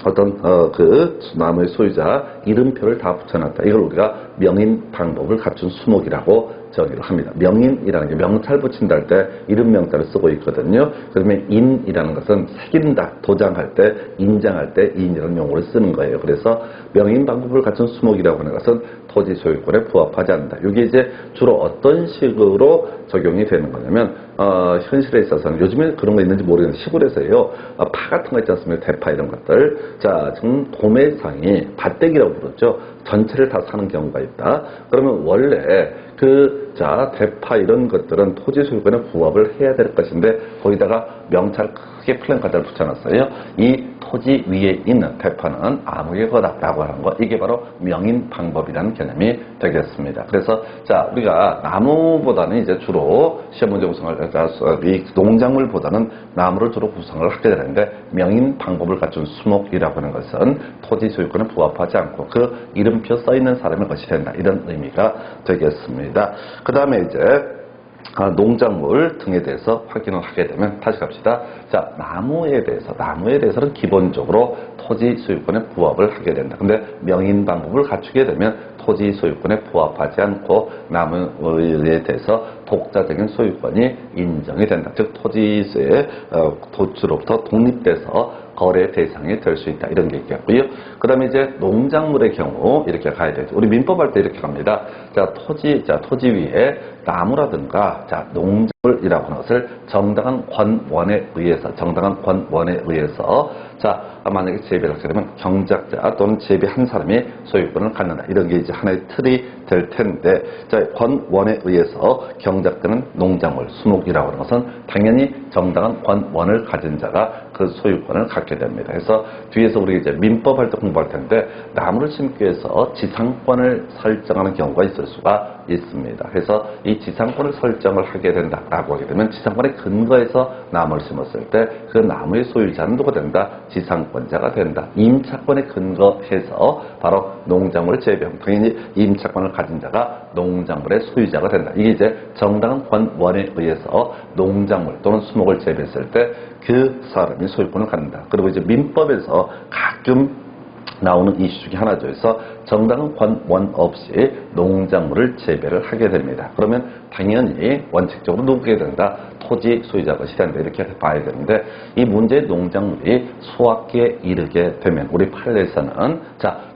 어떤 그 나무의 소유자 이름표를 다 붙여놨다. 이걸 우리가 명인 방법을 갖춘 수목이라고 정의를 합니다. 명인이라는 게 명찰 붙인다 할 때 이름 명찰을 쓰고 있거든요. 그러면 인이라는 것은 새긴다, 도장할 때, 인장할 때 인이라는 용어를 쓰는 거예요. 그래서 명인 방법을 갖춘 수목이라고 하는 것은 토지 소유권에 부합하지 않는다. 이게 이제 주로 어떤 식으로 적용이 되는 거냐면 현실에 있어서는 요즘에 그런 거 있는지 모르겠는데 시골에서요 파 같은 거 있지 않습니까? 대파 이런 것들. 자, 지금 도매상이 밭대기라고 부르죠. 전체를 다 사는 경우가 있다. 그러면 원래 대파 이런 것들은 토지 소유권에 부합을 해야 될 것인데 거기다가 명찰 크게 플랜카드를 붙여놨어요. 이 토지 위에 있는 대파는 아무의 거다라고 하는 거, 이게 바로 명인 방법이라는 개념이 되겠습니다. 그래서 자, 우리가 나무보다는 이제 주로 시험 문제 구성을 이 농작물보다는 나무를 주로 구성을 하게 되는데 명인 방법을 갖춘 수목이라고 하는 것은 토지 소유권에 부합하지 않고 그 이름표 써 있는 사람의 것이 된다, 이런 의미가 되겠습니다. 그 다음에 이제 농작물 등에 대해서 확인을 하게 되면 다시 갑시다. 자, 나무에 대해서는 기본적으로 토지 소유권에 부합을 하게 된다. 근데 명인 방법을 갖추게 되면 토지 소유권에 부합하지 않고 나무에 대해서 독자적인 소유권이 인정이 된다. 즉 토지의 도주로부터 독립돼서 거래 대상이 될 수 있다. 이런 게 있겠고요. 그 다음에 이제 농작물의 경우 이렇게 가야 되죠. 우리 민법할 때 이렇게 갑니다. 자, 토지 위에 나무라든가 농작물이라고 하는 것을 정당한 권원에 의해서 만약에 재배를 하게 되면 경작자 또는 재배한 사람이 소유권을 갖는다. 이런 게 이제 하나의 틀이 될 텐데, 자, 권원에 의해서 경작되는 농작물, 수목이라고 하는 것은 당연히 정당한 권원을 가진 자가 그 소유권을 갖게 됩니다. 그래서 뒤에서 우리 이제 민법할 때 공부할 텐데, 나무를 심기 위해서 지상권을 설정하는 경우가 있을 수가 있습니다. 그래서 이 지상권을 설정을 하게 된다라고 하게 되면 지상권의 근거에서 나무를 심었을 때 그 나무의 소유자는 누가 된다? 지상권자가 된다. 임차권에 근거해서 바로 농작물을 재배하면 당연히 임차권을 가진 자가 농작물의 소유자가 된다. 이게 이제 정당한 권원에 의해서 농작물 또는 수목을 재배했을 때 그 사람이 소유권을 갖는다. 그리고 이제 민법에서 가끔 나오는 이슈 중에 하나죠. 그래서 정당한 권원 없이 농작물을 재배를 하게 됩니다. 그러면 당연히 원칙적으로 누구게 된다? 토지 소유자 것이 된다. 이렇게 봐야 되는데, 이 문제의 농작물이 수확기에 이르게 되면 우리 판례에서는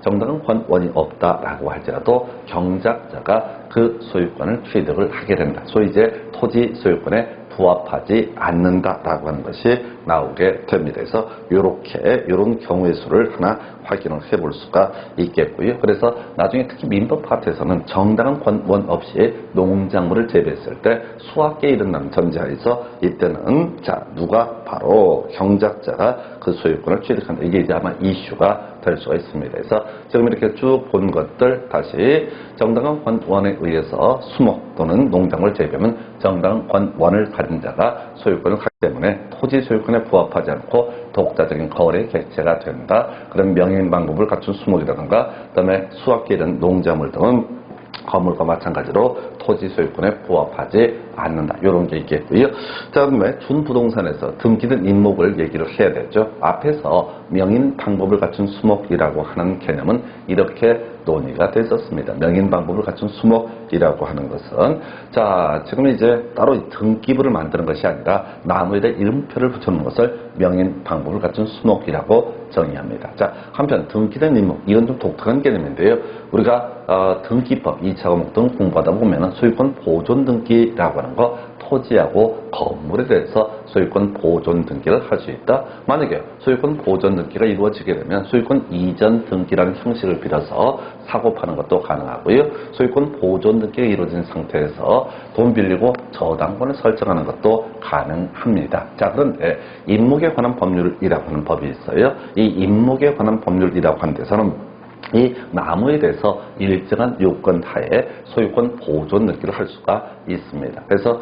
정당한 권원이 없다라고 할지라도 경작자가 그 소유권을 취득을 하게 된다. 소위 이제 토지 소유권에 부합하지 않는다라고 하는 것이 나오게 됩니다. 그래서 이런 경우의 수를 하나 확인을 해볼 수가 있겠고요. 그래서 나중에 특히 민법 파트에서는 정당한 권원 없이 농작물을 재배했을 때 수확기에 이른다는 전제하에서 이때는 누가 바로 경작자가 그 소유권을 취득한다. 이게 이제 아마 이슈가 될 수가 있습니다. 그래서 지금 이렇게 쭉 본 것들 다시 정당한 권원에 의해서 수목 또는 농작물을 재배하면 정당한 권원을 가진 자가 소유권을 갖기 때문에 토지 소유권에 부합하지 않고 독자적인 거래 객체가 된다. 그런 명인 방법을 갖춘 수목이라든가 그다음에 수확기에 이른 농작물 등은 건물과 마찬가지로 토지 소유권에 부합하지 않는다. 이런 게 있겠고요. 자, 그다음에 준부동산에서 등기된 임목을 얘기를 해야 되죠. 앞에서 명인 방법을 갖춘 수목이라고 하는 개념은 이렇게 논의가 됐었습니다. 명인 방법을 갖춘 수목이라고 하는 것은 지금 이제 따로 등기부를 만드는 것이 아니라 나무에다 이름표를 붙여놓는 것을 명인 방법을 갖춘 수목이라고 정의합니다. 한편 등기된 임목, 이건 좀 독특한 개념인데요. 우리가 등기법 2차 과목 등 공부하다 보면은 소유권 보존 등기라고 하는 거, 토지하고 건물에 대해서 소유권 보존 등기를 할 수 있다. 만약에 소유권 보존 등기가 이루어지게 되면 소유권 이전 등기라는 형식을 빌어서 사고 파는 것도 가능하고요. 소유권 보존 등기가 이루어진 상태에서 돈 빌리고 저당권을 설정하는 것도 가능합니다. 그런데 임목에 관한 법률이라고 하는 법이 있어요. 이 임목에 관한 법률이라고 하는 데서는 이 나무에 대해서 일정한 요건 하에 소유권 보존 등기를 할 수가 있습니다. 그래서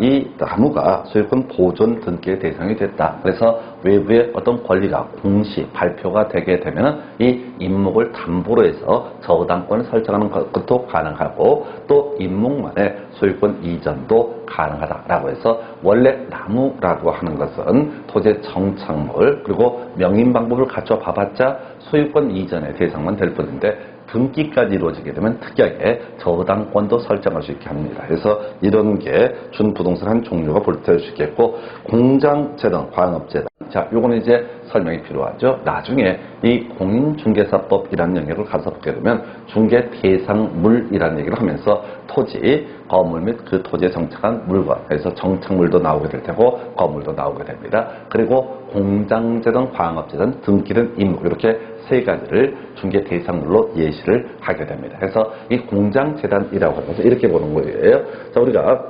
이 나무가 소유권 보존 등기의 대상이 됐다. 그래서 외부의 어떤 권리가 공시 발표가 되게 되면 이 임목을 담보로 해서 저당권을 설정하는 것도 가능하고 또 임목만의 소유권 이전도 가능하다라고 해서 원래 나무라고 하는 것은 토지의 정착물 그리고 명인 방법을 갖춰 봐봤자 소유권 이전의 대상만 될 뿐인데 등기까지 이루어지게 되면 특이하게 저당권도 설정할 수 있게 합니다. 그래서 이런 게 준부동산 한 종류가 볼트될 수 있겠고, 공장재단, 광업재단. 자, 요거는 이제 설명이 필요하죠. 나중에 이 공인중개사법이라는 영역을 가서 보게 되면 중개대상물이라는 얘기를 하면서 토지, 건물 및 그 토지에 정착한 물건, 그래서 정착물도 나오게 될 테고 건물도 나오게 됩니다. 그리고 공장재단, 광업재단, 등기된 임무, 이렇게 세 가지를 중개 대상물로 예시를 하게 됩니다. 그래서 이 공장재단이라고 하는 것은 이렇게 보는 거예요. 자, 우리가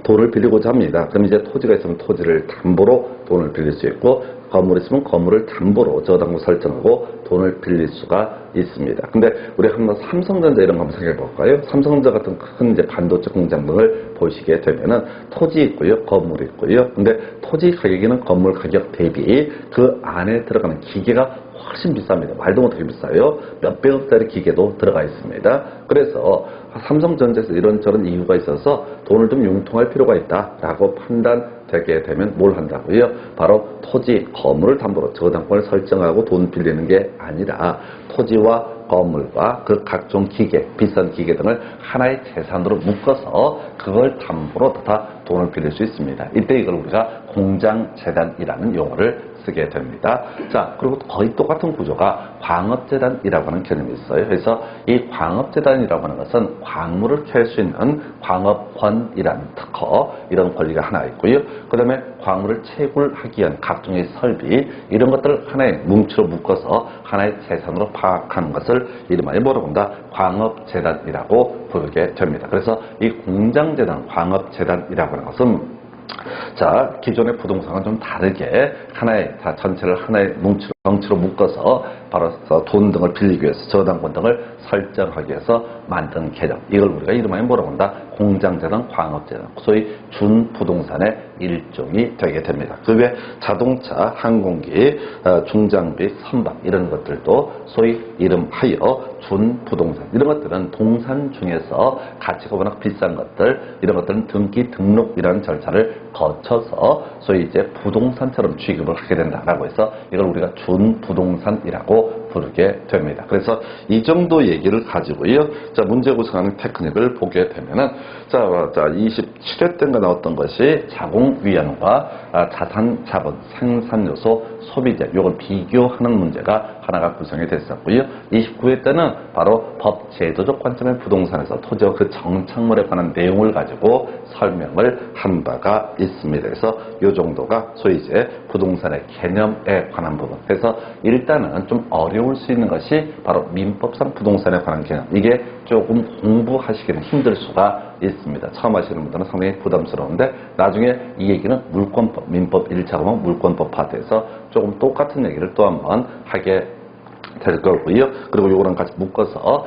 돈을 빌리고자 합니다. 그럼 이제 토지가 있으면 토지를 담보로 돈을 빌릴 수 있고, 건물이 있으면 건물을 담보로 저당권 설정하고 돈을 빌릴 수가 있습니다. 근데 우리 한번 삼성전자 이런 거 한번 생각해 볼까요? 삼성전자 같은 큰 이제 반도체 공장 등을 보시게 되면은 토지 있고요, 건물이 있고요. 근데 토지 가격에는 건물 가격 대비 그 안에 들어가는 기계가 훨씬 비쌉니다. 말도 못하게 비싸요. 몇백억짜리 기계도 들어가 있습니다. 그래서 삼성전자에서 이런저런 이유가 있어서 돈을 좀 융통할 필요가 있다라고 판단되게 되면 뭘 한다고요? 바로 토지, 건물을 담보로 저당권을 설정하고 돈 빌리는 게 아니라 토지와 건물과 그 각종 기계, 비싼 기계 등을 하나의 재산으로 묶어서 그걸 담보로 다 돈을 빌릴 수 있습니다. 이때 이걸 우리가 공장재단이라는 용어를 쓰게 됩니다. 자, 그리고 거의 똑같은 구조가 광업재단이라고 하는 개념이 있어요. 그래서 이 광업재단이라고 하는 것은 광물을 캘 수 있는 광업권이라는 특허, 이런 권리가 하나 있고요. 그 다음에 광물을 채굴하기 위한 각종의 설비, 이런 것들을 하나의 뭉치로 묶어서 하나의 재산으로 파악하는 것을 이름하여 뭐라고 한다? 광업재단이라고 부르게 됩니다. 그래서 이 공장재단, 광업재단이라고 하는 것은 자, 기존의 부동산은 좀 다르게 하나의, 다 전체를 하나의 뭉치로 묶어서 바로 돈 등을 빌리기 위해서 저당권 등을 설정하기 위해서 만든 개념. 이걸 우리가 이름하여 뭐라고 한다? 공장재단, 광업재단. 소위 준부동산의 일종이 되게 됩니다. 그 외에 자동차, 항공기, 중장비, 선박 이런 것들도 소위 이름하여 준부동산. 이런 것들은 동산 중에서 가치가 워낙 비싼 것들, 이런 것들은 등기 등록이라는 절차를 거쳐서 소위 이제 부동산처럼 취급을 하게 된다라고 해서 이걸 우리가 준부동산이라고 부르게 됩니다. 그래서 이 정도 얘기를 가지고요. 자, 문제 구성하는 테크닉을 보게 되면은 자 27회 때인가 나왔던 것이 자공위험과 자산 자본, 생산 요소, 소비재, 요걸 비교하는 문제가 하나가 구성이 됐었고요. 29회 때는 바로 법 제도적 관점의 부동산에서 토지와 그 정착물에 관한 내용을 가지고 설명을 한 바가 있습니다. 그래서 이 정도가 소위 이제 부동산의 개념에 관한 부분. 그래서 일단은 좀 어려울 수 있는 것이 바로 민법상 부동산에 관한 개념. 이게 조금 공부하시기는 힘들 수가 있습니다. 처음 하시는 분들은 상당히 부담스러운데 나중에 이 얘기는 물권법, 민법 1차 과목 물권법 파트에서 조금 똑같은 얘기를 또 한번 하게 될 거고요. 그리고 요거랑 같이 묶어서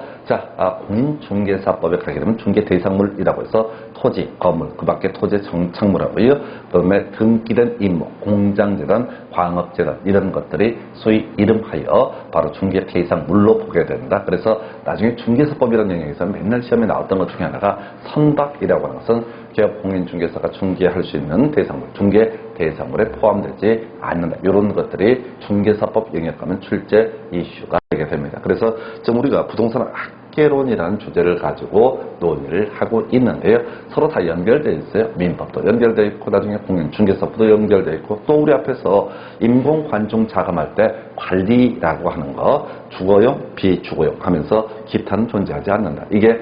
공인중개사법에 가게 되면 중개대상물이라고 해서 토지, 건물, 그 밖에 토지 정착물하고요. 그다음에 등기된 임무, 공장재단, 광업재단 이런 것들이 소위 이름하여 바로 중개대상물로 보게 된다. 그래서 나중에 중개사법이라는 영역에서 맨날 시험에 나왔던 것 중에 하나가 선박이라고 하는 것은 기업 공인중개사가 중개할 수 있는 대상물, 중개 대상물에 포함되지 않는다. 이런 것들이 중개사법 영역 가면 출제 이슈가 되게 됩니다. 그래서 지금 우리가 부동산 학계론이라는 주제를 가지고 논의를 하고 있는데요. 서로 다 연결되어 있어요. 민법도 연결되어 있고 나중에 공인중개사법도 연결되어 있고 또 우리 앞에서 임공관중 자금할 때 관리라고 하는 거 주거용, 비주거용 하면서 기타는 존재하지 않는다. 이게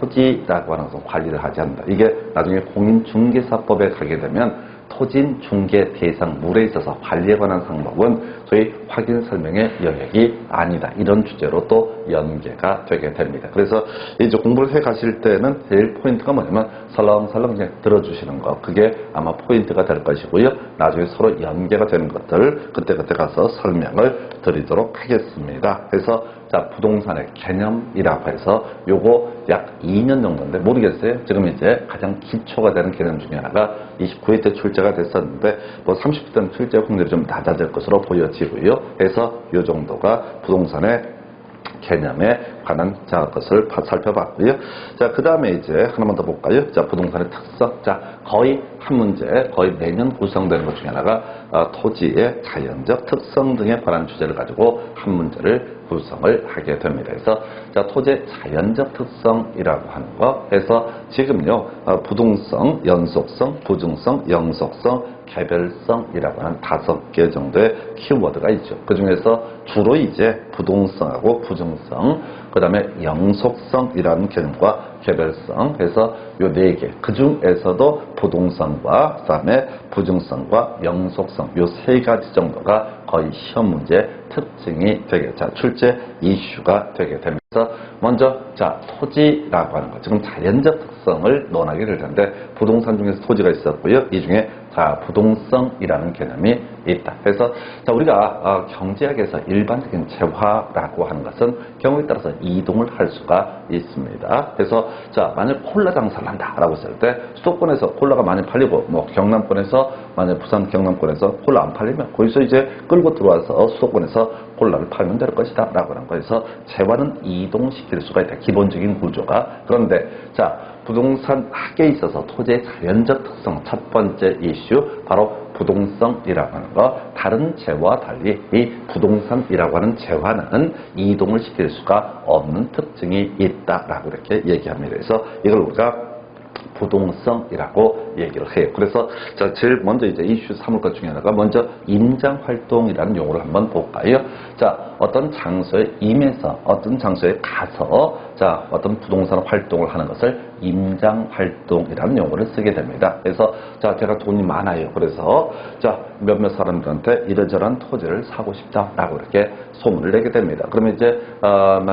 토지라고 하는 것은 관리를 하지 않는다. 이게 나중에 공인중개사법에 가게 되면 토진 중개 대상물에 있어서 관리에 관한 항목은 소위 확인 설명의 영역이 아니다. 이런 주제로 또 연계가 되게 됩니다. 그래서 이제 공부를 해 가실 때는 제일 포인트가 뭐냐면 설렁설렁 그냥 들어주시는 거. 그게 아마 포인트가 될 것이고요. 나중에 서로 연계가 되는 것들 그때 가서 설명을 드리도록 하겠습니다. 그래서 자, 부동산의 개념이라고 해서 요거 약 2년 정도인데 모르겠어요. 지금 이제 가장 기초가 되는 개념 중에 하나가 29회 때 출제가 됐었는데 뭐 30회 때는 출제 확률이 좀 낮아질 것으로 보여지고요. 해서 요 정도가 부동산의 개념에 관한 자 것을 살펴봤고요. 자, 그 다음에 이제 하나만 더 볼까요? 자, 부동산의 특성. 자, 거의 한 문제, 거의 매년 구성되는 것 중에 하나가 토지의 자연적 특성 등에 관한 주제를 가지고 한 문제를 구성을 하게 됩니다. 그래서 자, 토지의 자연적 특성이라고 하는 거 해서 지금요, 부동성, 연속성, 부중성, 영속성, 개별성이라고 하는 5개 정도의 키워드가 있죠. 그 중에서 주로 이제 부동성하고 부중성, 그 다음에 영속성이라는 개념과 개별성 해서 요 4개. 그 중에서도 부동성과 그 다음에 부중성과 영속성 요 3가지 정도가 거의 시험 문제 특징이 되게, 자, 출제 이슈가 되게 됩니다. 먼저, 자, 토지라고 하는 것. 지금 자연적 특성을 논하게 될 텐데, 부동산 중에서 토지가 있었고요. 이 중에, 자, 부동성이라는 개념이 있다. 그래서, 자, 우리가 경제학에서 일반적인 재화라고 하는 것은 경우에 따라서 이동을 할 수가 있습니다. 그래서, 자, 만약 콜라 장사를 한다라고 했을 때, 수도권에서 콜라가 많이 팔리고, 뭐, 경남권에서, 만약 부산 경남권에서 콜라 안 팔리면, 거기서 이제 끌고 들어와서 수도권에서 콜라를 팔면 될 것이다. 라고 하는 거에서, 재화는 이동시킬 수가 있다. 기본적인 구조가. 그런데, 자, 부동산 학에 있어서 토지의 자연적 특성 첫 번째 이슈 바로 부동성이라고 하는 거. 다른 재화와 달리 이 부동산이라고 하는 재화는 이동을 시킬 수가 없는 특징이 있다라고 이렇게 얘기합니다. 그래서 이걸 우리가 부동성이라고 얘기를 해요. 그래서 자, 제일 먼저 이제 이슈 삼을 것 중에 하나가 먼저 임장활동이라는 용어를 한번 볼까요? 자, 어떤 장소에 임해서 어떤 장소에 가서 자, 어떤 부동산 활동을 하는 것을 임장활동이라는 용어를 쓰게 됩니다. 그래서 자, 제가 돈이 많아요. 그래서 자, 몇몇 사람들한테 이러저러한 토지를 사고 싶다라고 이렇게 소문을 내게 됩니다. 그러면 이제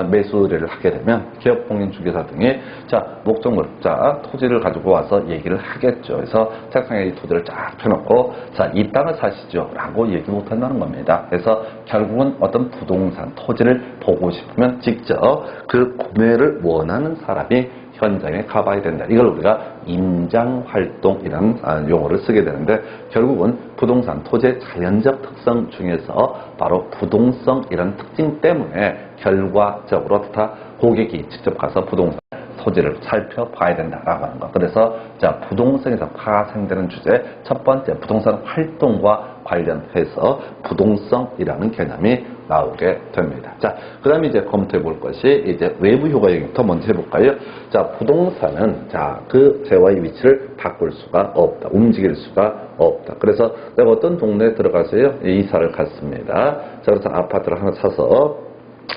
매수 의뢰를 하게 되면 기업공인중개사 등이 자, 목적물, 자, 토지를 가지고 와서 얘기를 하겠죠. 그래서 책상에 이 토지를 쫙 펴놓고 자, 이 땅을 사시죠 라고 얘기 못 한다는 겁니다. 그래서 결국은 어떤 부동산 토지를 보고 싶으면 직접 그 구매를 원하는 사람이 현장에 가봐야 된다. 이걸 우리가 임장활동이라는 용어를 쓰게 되는데 결국은 부동산 토지의 자연적 특성 중에서 바로 부동성이라는 특징 때문에 결과적으로 어떻다 고객이 직접 가서 부동산 토지를 살펴봐야 된다라고 하는 것. 그래서 자, 부동산에서 파생되는 주제 첫 번째 부동산 활동과 관련해서 부동성이라는 개념이 나오게 됩니다. 자, 그 다음에 이제 검토해 볼 것이 이제 외부 효과 얘기부터 먼저 해볼까요? 자, 부동산은 자, 그 재화의 위치를 바꿀 수가 없다. 움직일 수가 없다. 그래서 내가 어떤 동네에 들어가서요, 이사를 갔습니다. 자, 그래서 아파트를 하나 사서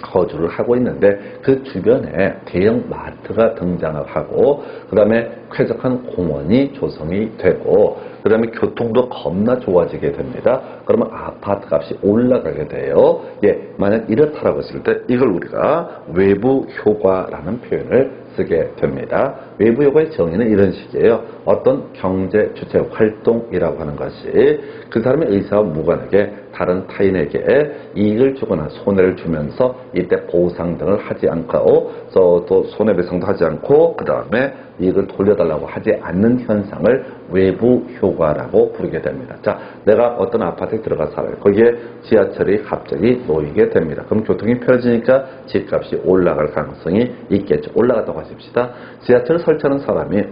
거주를 하고 있는데 그 주변에 대형 마트가 등장을 하고 그 다음에 쾌적한 공원이 조성이 되고 그 다음에 교통도 겁나 좋아지게 됩니다. 그러면 아파트 값이 올라가게 돼요. 예, 만약 이렇다라고 했을 때 이걸 우리가 외부 효과라는 표현을 쓰게 됩니다. 외부 효과의 정의는 이런 식이에요. 어떤 경제 주체 활동이라고 하는 것이 그 사람의 의사와 무관하게 다른 타인에게 이익을 주거나 손해를 주면서 이때 보상 등을 하지 않고 또 손해배상도 하지 않고 그 다음에 이익을 돌려달라고 하지 않는 현상을 외부 효과라고 부르게 됩니다. 자, 내가 어떤 아파트에 들어가서 살아요. 거기에 지하철이 갑자기 놓이게 됩니다. 그럼 교통이 편해지니까 집값이 올라갈 가능성이 있겠죠. 올라갔다고 하십시다. 지하철을 설치하는 사람이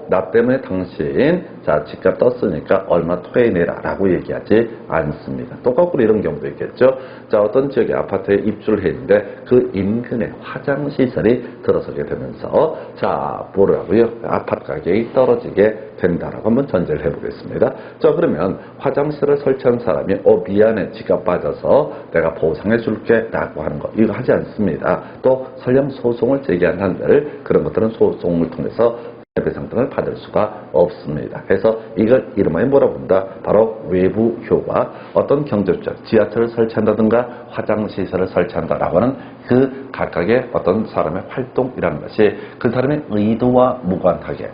나 때문에 당신 자, 집값 떴으니까 얼마 토해내라 라고 얘기하지 않습니다. 똑같고 이런 경우도 있겠죠. 자, 어떤 지역에 아파트에 입주를 했는데 그 인근에 화장시설이 들어서게 되면서 자, 뭐라고요? 아파트 가격이 떨어지게 된다라고 한번 전제를 해보겠습니다. 자, 그러면 화장실을 설치한 사람이 미안해, 집값 빠져서 내가 보상해 줄게 라고 하는 거 이거 하지 않습니다. 또 설령 소송을 제기한 한들 그런 것들은 소송을 통해서 배상 등을 받을 수가 없습니다. 그래서 이걸 이름하여 뭐라고 본다? 바로 외부 효과. 어떤 경제주체, 지하철을 설치한다든가 화장시설을 설치한다라고 하는 그 각각의 어떤 사람의 활동이라는 것이 그 사람의 의도와 무관하게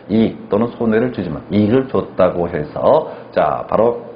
이익 또는 손해를 주지만 이익을 줬다고 해서 자, 바로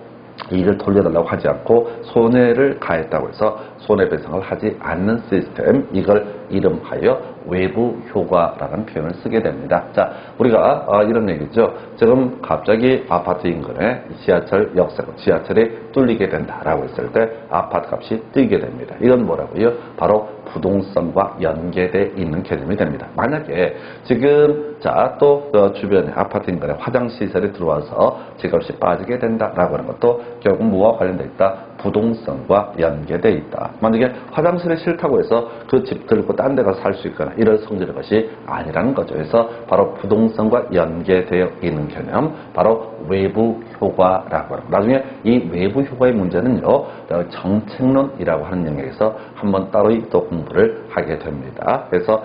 이익을 돌려달라고 하지 않고 손해를 가했다고 해서 손해배상을 하지 않는 시스템, 이걸 이름하여 외부 효과라는 표현을 쓰게 됩니다. 자, 우리가 이런 얘기죠. 지금 갑자기 아파트 인근에 지하철 역세권, 지하철이 뚫리게 된다라고 했을 때 아파트 값이 뛰게 됩니다. 이건 뭐라고요? 바로 부동성과 연계되어 있는 개념이 됩니다. 만약에 지금 또 주변에 아파트 인근에 화장시설이 들어와서 집값이 빠지게 된다라고 하는 것도 결국 뭐와 관련되어 있다? 부동성과 연계되어 있다. 만약에 화장실이 싫다고 해서 그 집 들고 딴 데 가서 살 수 있거나 이럴 성질의 것이 아니라는 거죠. 그래서 바로 부동성과 연계되어 있는 개념, 바로 외부 효과라고 합니다. 나중에 이 외부 효과의 문제는요, 정책론이라고 하는 영역에서 한번 따로 또 공부를 하게 됩니다. 그래서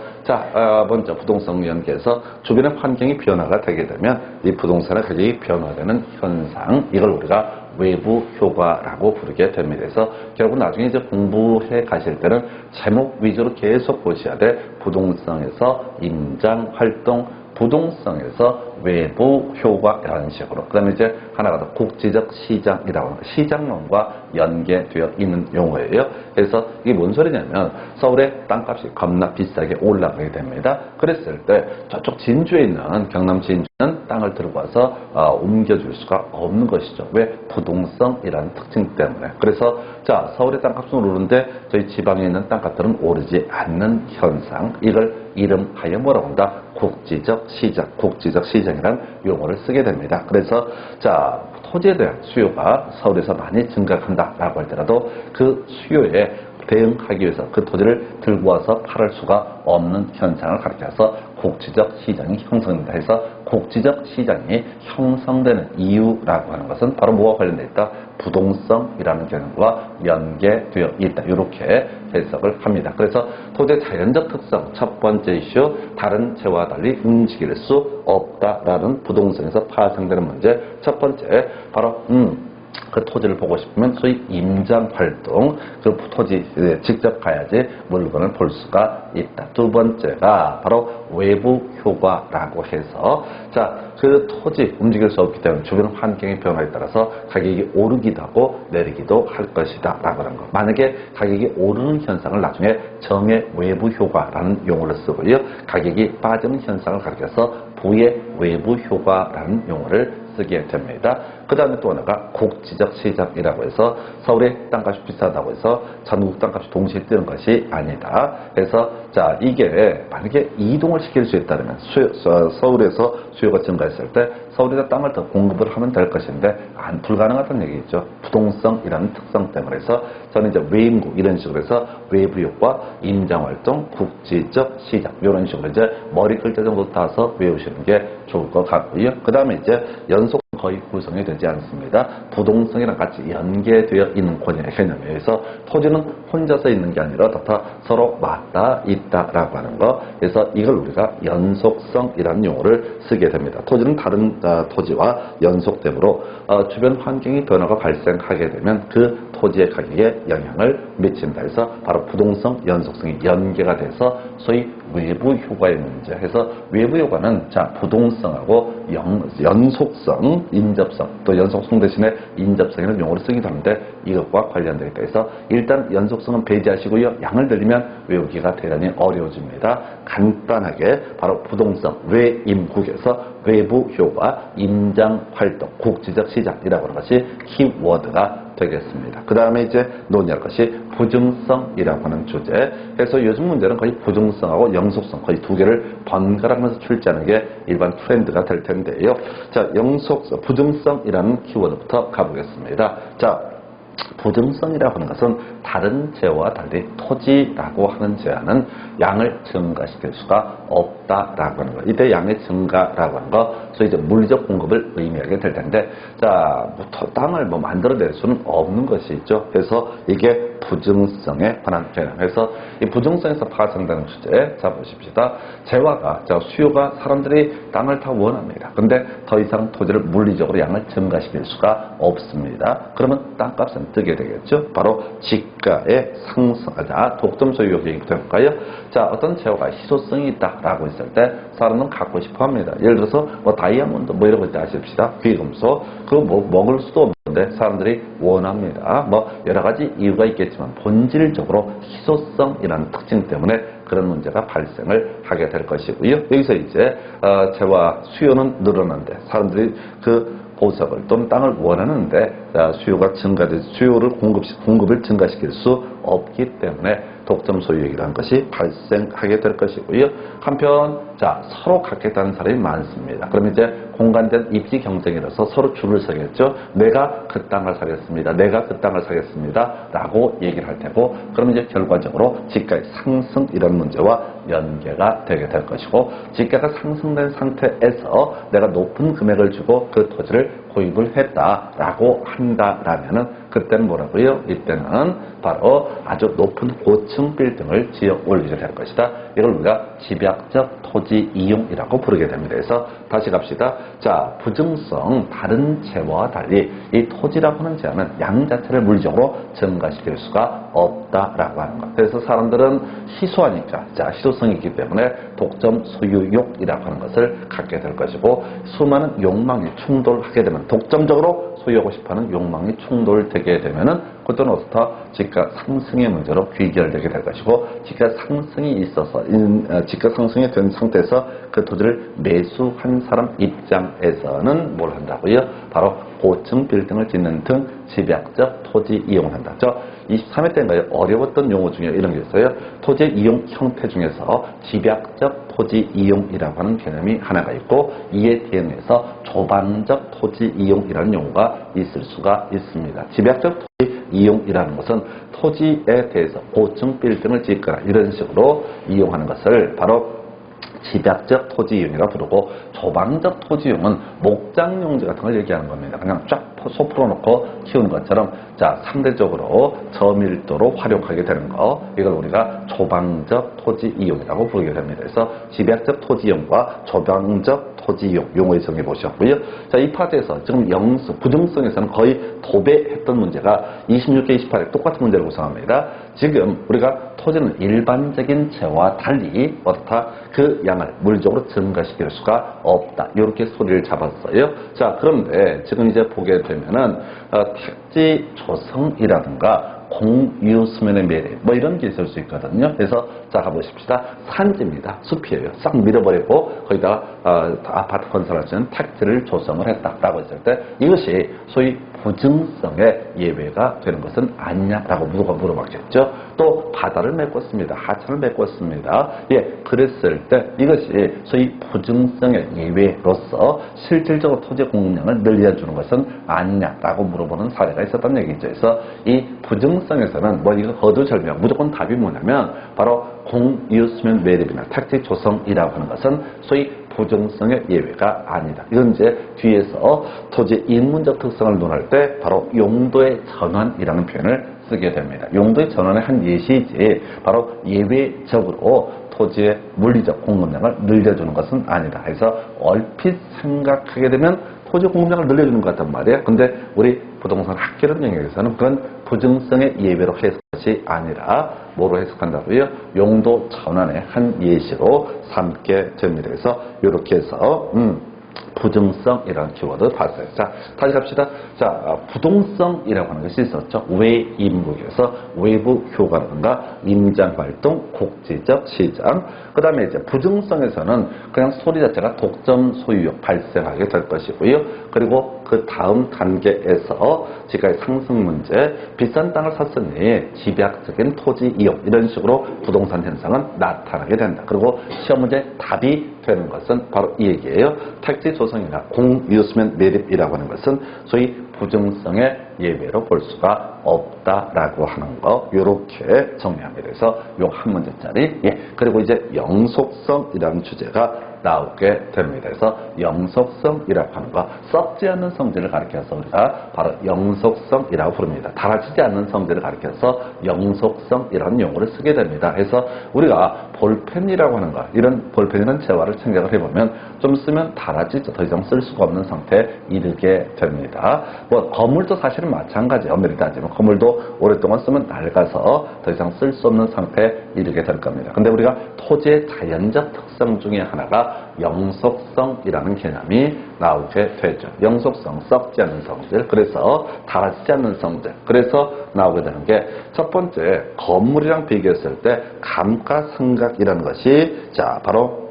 먼저 부동성 연계에서 주변의 환경이 변화가 되게 되면 이 부동산의 가격이 변화되는 현상, 이걸 우리가 외부 효과라고 부르게 됩니다. 그래서 결국 나중에 이제 공부해 가실 때는 제목 위주로 계속 보셔야 돼. 부동성에서 임장 활동, 부동성에서 외부 효과라는 식으로. 그 다음에 이제 하나가 더 국지적 시장이라고 하는 시장론과 연계되어 있는 용어예요. 그래서 이게 뭔 소리냐면 서울의 땅값이 겁나 비싸게 올라가게 됩니다. 그랬을 때 저쪽 진주에 있는 경남 진주는 땅을 들고 와서 옮겨줄 수가 없는 것이죠. 왜? 부동성이라는 특징 때문에. 그래서 서울의 땅값은 오르는데 저희 지방에 있는 땅값들은 오르지 않는 현상. 이걸 이름하여 뭐라고 한다? 국지적 시장, 국지적 시장이라는 용어를 쓰게 됩니다. 그래서 토지에 대한 수요가 서울에서 많이 증가한다라고 할 때라도 그 수요에 대응하기 위해서 그 토지를 들고 와서 팔을 수가 없는 현상을 가리켜서 국지적 시장이 형성된다 해서 국지적 시장이 형성되는 이유라고 하는 것은 바로 뭐와 관련되어 있다? 부동성이라는 개념과 연계되어 있다. 이렇게 해석을 합니다. 그래서 토지의 자연적 특성, 첫 번째 이슈, 다른 재와 달리 움직일 수 없다라는 부동성에서 파생되는 문제. 첫 번째, 바로 그 토지를 보고 싶으면 소위 임장활동, 그 토지에 직접 가야지 물건을 볼 수가 있다. 두 번째가 바로 외부 효과라고 해서 그 토지 움직일 수 없기 때문에 주변 환경의 변화에 따라서 가격이 오르기도 하고 내리기도 할 것이다 라고 하는 거. 만약에 가격이 오르는 현상을 나중에 정의 외부 효과라는 용어를 쓰고요. 가격이 빠지는 현상을 가리켜서 부의 외부 효과라는 용어를 쓰게 됩니다. 그 다음에 또 하나가 국지적 시장이라고 해서 서울의 땅값이 비싸다고 해서 전국 땅값이 동시에 뛰는 것이 아니다. 그래서 이게 만약에 이동을 시킬 수 있다면 서울에서 수요가 증가했을 때 서울에서 땅을 더 공급을 하면 될 것인데 불가능하다는 얘기죠. 부동성이라는 특성 때문에. 그래서 저는 이제 외임구 이런 식으로 해서 외부 효과, 임장활동, 국지적 시장 이런 식으로 이제 머리 글자 정도 따서 외우시는 게 좋을 것 같고요. 그 다음에 이제 연속 거의 구성이 되지 않습니다. 부동성이랑 같이 연계되어 있는 개념에 의해서 토지는 혼자서 있는 게 아니라 다 서로 맞닿아 있다라고 하는 거. 그래서 이걸 우리가 연속성이라는 용어를 쓰게 됩니다. 토지는 다른 토지와 연속되므로 주변 환경의 변화가 발생하게 되면 그 토지의 가격에 영향을 미친다 해서 바로 부동성, 연속성이 연계가 돼서 소위 외부 효과의 문제 해서 외부 효과는 부동성하고 연속성, 인접성, 또 연속성 대신에 인접성이라는 용어를 쓰기도 하는데 이것과 관련되어 있다 해서 일단 연속성은 배제하시고요. 양을 들리면 외우기가 대단히 어려워집니다. 간단하게 바로 부동성, 외임국에서 외부 효과, 임장 활동, 국지적 시장이라고 하는 것이 키워드가 되겠습니다. 그 다음에 이제 논의할 것이 부증성이라고 하는 주제. 그래서 요즘 문제는 거의 부증성하고 영속성 거의 두 개를 번갈아가면서 출제하는 게 일반 트렌드가 될 텐데요. 부증성이라는 키워드부터 가보겠습니다. 부증성이라고 하는 것은 다른 재와 달리 토지라고 하는 재화는 양을 증가시킬 수가 없다라고 하는 것. 이때 양의 증가라고 하는 것, 소위 이제 물리적 공급을 의미하게 될 텐데, 땅을 만들어낼 수는 없는 것이죠. 그래서 이게 부증성에 관한 개념. 그래서 이 부증성에서 파생되는 주제, 보십시다. 재화가, 수요가 사람들이 땅을 다 원합니다. 근데 더 이상 토지를 물리적으로 양을 증가시킬 수가 없습니다. 그러면 땅값은 뜨게 되겠죠. 바로 지가의 상승, 독점 소유 얘기부터 해볼까요? 어떤 재화가 희소성이 있다라고 했을 때 사람은 갖고 싶어 합니다. 예를 들어서 다이아몬드 이런 거 있다 하십시다. 귀금속, 그거 먹을 수도 없는데 사람들이 원합니다. 여러 가지 이유가 있겠지만 본질적으로 희소성이라는 특징 때문에 그런 문제가 발생을 하게 될 것이고요. 여기서 이제 재와 수요는 늘어나는데 사람들이 그 보석을 또는 땅을 원하는데 수요가 수요를 공급을 증가시킬 수 없기 때문에 독점 소유욕이라는 것이 발생하게 될 것이고요. 한편 서로 갖겠다는 사람이 많습니다. 그러면 이제 공간된 입지 경쟁이라서 서로 줄을 서겠죠. 내가 그 땅을 사겠습니다. 내가 그 땅을 사겠습니다. 라고 얘기를 할 테고, 그러면 이제 결과적으로 지가의 상승 이런 문제와 연계가 되게 될 것이고, 지가가 상승된 상태에서 내가 높은 금액을 주고 그 토지를 구입을 했다라고 한다라면은 그때는 뭐라고요? 이때는 바로 아주 높은 고층 빌딩을 지어 올리게 될 것이다. 이걸 우리가 집약적 토지 이용이라고 부르게 됩니다. 그래서 다시 갑시다. 부증성 다른 재화와 달리 이 토지라고 하는 재화는 양 자체를 물리적으로 증가시킬 수가 없다라고 하는 것. 그래서 사람들은 희소하니까 희소성이 있기 때문에 독점 소유욕이라고 하는 것을 갖게 될 것이고, 수많은 욕망이 충돌하게 되면 독점적으로 소유하고 싶어하는 욕망이 충돌되게 되면은 그때는 어떻다? 지가 상승의 문제로 귀결되게 될 것이고, 지가 상승이 있어서 지가 상승이 된 상태에서 그 토지를 매수한 사람 입장에서는 뭘 한다고요? 바로 고층 빌딩을 짓는 등 집약적 토지 이용을 한다. 23회 때인가요? 어려웠던 용어 중에 이런 게 있어요. 토지 이용 형태 중에서 집약적 토지 이용이라고 하는 개념이 하나가 있고, 이에 대응해서 조방적 토지 이용이라는 용어가 있을 수가 있습니다. 집약적 토지 이용이라는 것은 토지에 대해서 고층 빌딩을 짓거나 이런 식으로 이용하는 것을 바로 집약적 토지 이용이라 부르고, 조방적 토지 이용은 목장 용지 같은 걸 얘기하는 겁니다. 그냥 쫙 소 풀어놓고 키우는 것처럼 상대적으로 저밀도로 활용하게 되는 거, 이걸 우리가 조방적 토지 이용이라고 부르게 됩니다. 그래서 집약적 토지 이용과 조방적 토지 이용 용어의 정의 보셨고요. 이 파트에서 지금 부등성에서는 거의 도배했던 문제가 26개, 28회 똑같은 문제를 구성합니다. 지금 우리가 토지는 일반적인 재와 달리 어떻다? 그 양을 물리적으로 증가시킬 수가 없다. 이렇게 소리를 잡았어요. 그런데 지금 이제 보게 되면은 택지 조성이라든가 공유수면의 매립 이런 게 있을 수 있거든요. 그래서 가보십시다. 산지입니다. 숲이에요. 싹 밀어버리고 거기다가 아파트 건설할 수 있는 택지를 조성을 했다라고 했을 때 이것이 소위 부증성의 예외가 되는 것은 아니냐라고 물어봤겠죠. 또 바다를 메꿨습니다. 하천을 메꿨습니다. 그랬을 때 이것이 소위 부증성의 예외로서 실질적으로 토지 공급량을 늘려주는 것은 아니냐라고 물어보는 사례가 있었던 얘기죠. 그래서 이 부증성에서는 이거 거두절명 무조건 답이 뭐냐면 바로 공유수면 매립이나 택지 조성이라고 하는 것은 소위 부정성의 예외가 아니다. 이건 이제 뒤에서 토지의 인문적 특성을 논할 때 바로 용도의 전환이라는 표현을 쓰게 됩니다. 용도의 전환의 한 예시이지 바로 예외적으로 토지의 물리적 공급량을 늘려주는 것은 아니다. 그래서 얼핏 생각하게 되면 토지 공급량을 늘려주는 것 같단 말이에요. 근데 우리 부동산 학계론 영역에서는 그건 부증성의 예외로 해석이 아니라 뭐로 해석한다고요? 용도 전환의 한 예시로 삼게 됩니다. 그래서 이렇게 해서 부증성이라는 키워드 봤어요. 다시 갑시다. 부동성이라고 하는 것이 있었죠. 외인목에서 외부 효과라든가 임장활동, 국지적 시장. 그 다음에 이제 부증성에서는 그냥 소리 자체가 독점 소유욕 발생하게 될 것이고요. 그리고 그 다음 단계에서 지가의 상승 문제, 비싼 땅을 샀으니 집약적인 토지 이용 이런 식으로 부동산 현상은 나타나게 된다. 그리고 시험 문제 답이 되는 것은 바로 이 얘기예요. 택지 조성이나 공유수면 매립이라고 하는 것은 소위 부증성의 예외로 볼 수가 없다라고 하는 거 이렇게 정리합니다. 그래서 요 한 문제짜리 그리고 이제 영속성이라는 주제가 나오게 됩니다. 그래서 영속성이라고 하는 거 썩지 않는 성질을 가리켜서 우리가 바로 영속성이라고 부릅니다. 달아지지 않는 성질을 가리켜서 영속성이라는 용어를 쓰게 됩니다. 그래서 우리가 볼펜이라고 하는 거 이런 볼펜이라는 재화를 생각을 해보면 좀 쓰면 달아지죠. 더 이상 쓸 수가 없는 상태에 이르게 됩니다. 거물도 사실은 마찬가지예요. 엄밀히 따지면 거물도 오랫동안 쓰면 낡아서 더 이상 쓸 수 없는 상태에 이르게 될 겁니다. 근데 우리가 토지의 자연적 특성 중에 하나가 아니라 영속성이라는 개념이 나오게 되죠. 영속성, 썩지 않는 성질, 그래서 닳지 않는 성질. 그래서 나오게 되는 게 첫 번째, 건물이랑 비교했을 때 감가상각이라는 것이 자 바로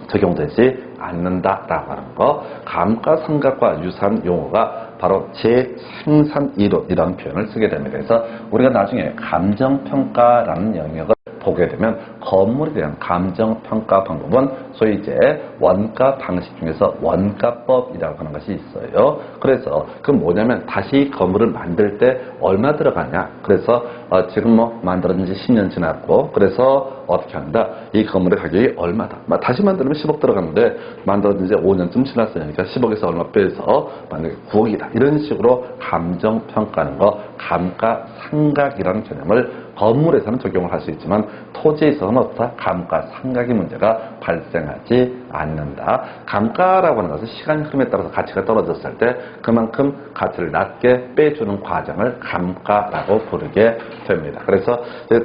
적용되지 않는다라고 하는 거. 감가상각과 유사한 용어가 바로 재생산이론이라는 표현을 쓰게 됩니다. 그래서 우리가 나중에 감정평가라는 영역을 보게 되면 건물에 대한 감정평가 방법은 소위 이제 원가 방식 중에서 원가법이라고 하는 것이 있어요. 그래서 그 뭐냐면 다시 건물을 만들 때 얼마 들어가냐. 그래서 지금 뭐 만들어진 지 10년 지났고 그래서 어떻게 한다. 이 건물의 가격이 얼마다. 다시 만들면 10억 들어가는데 만들어진 지 5년쯤 지났으니까 10억에서 얼마 빼서 만약에 9억이다. 이런 식으로 감정평가하는 거 감가상각이라는 개념을 건물에서는 적용을 할 수 있지만 토지에 있어서는 없다. 감가상각의 문제가 발생하지 않는다. 감가라고 하는 것은 시간 흐름에 따라서 가치가 떨어졌을 때 그만큼 가치를 낮게 빼주는 과정을 감가라고 부르게 됩니다. 그래서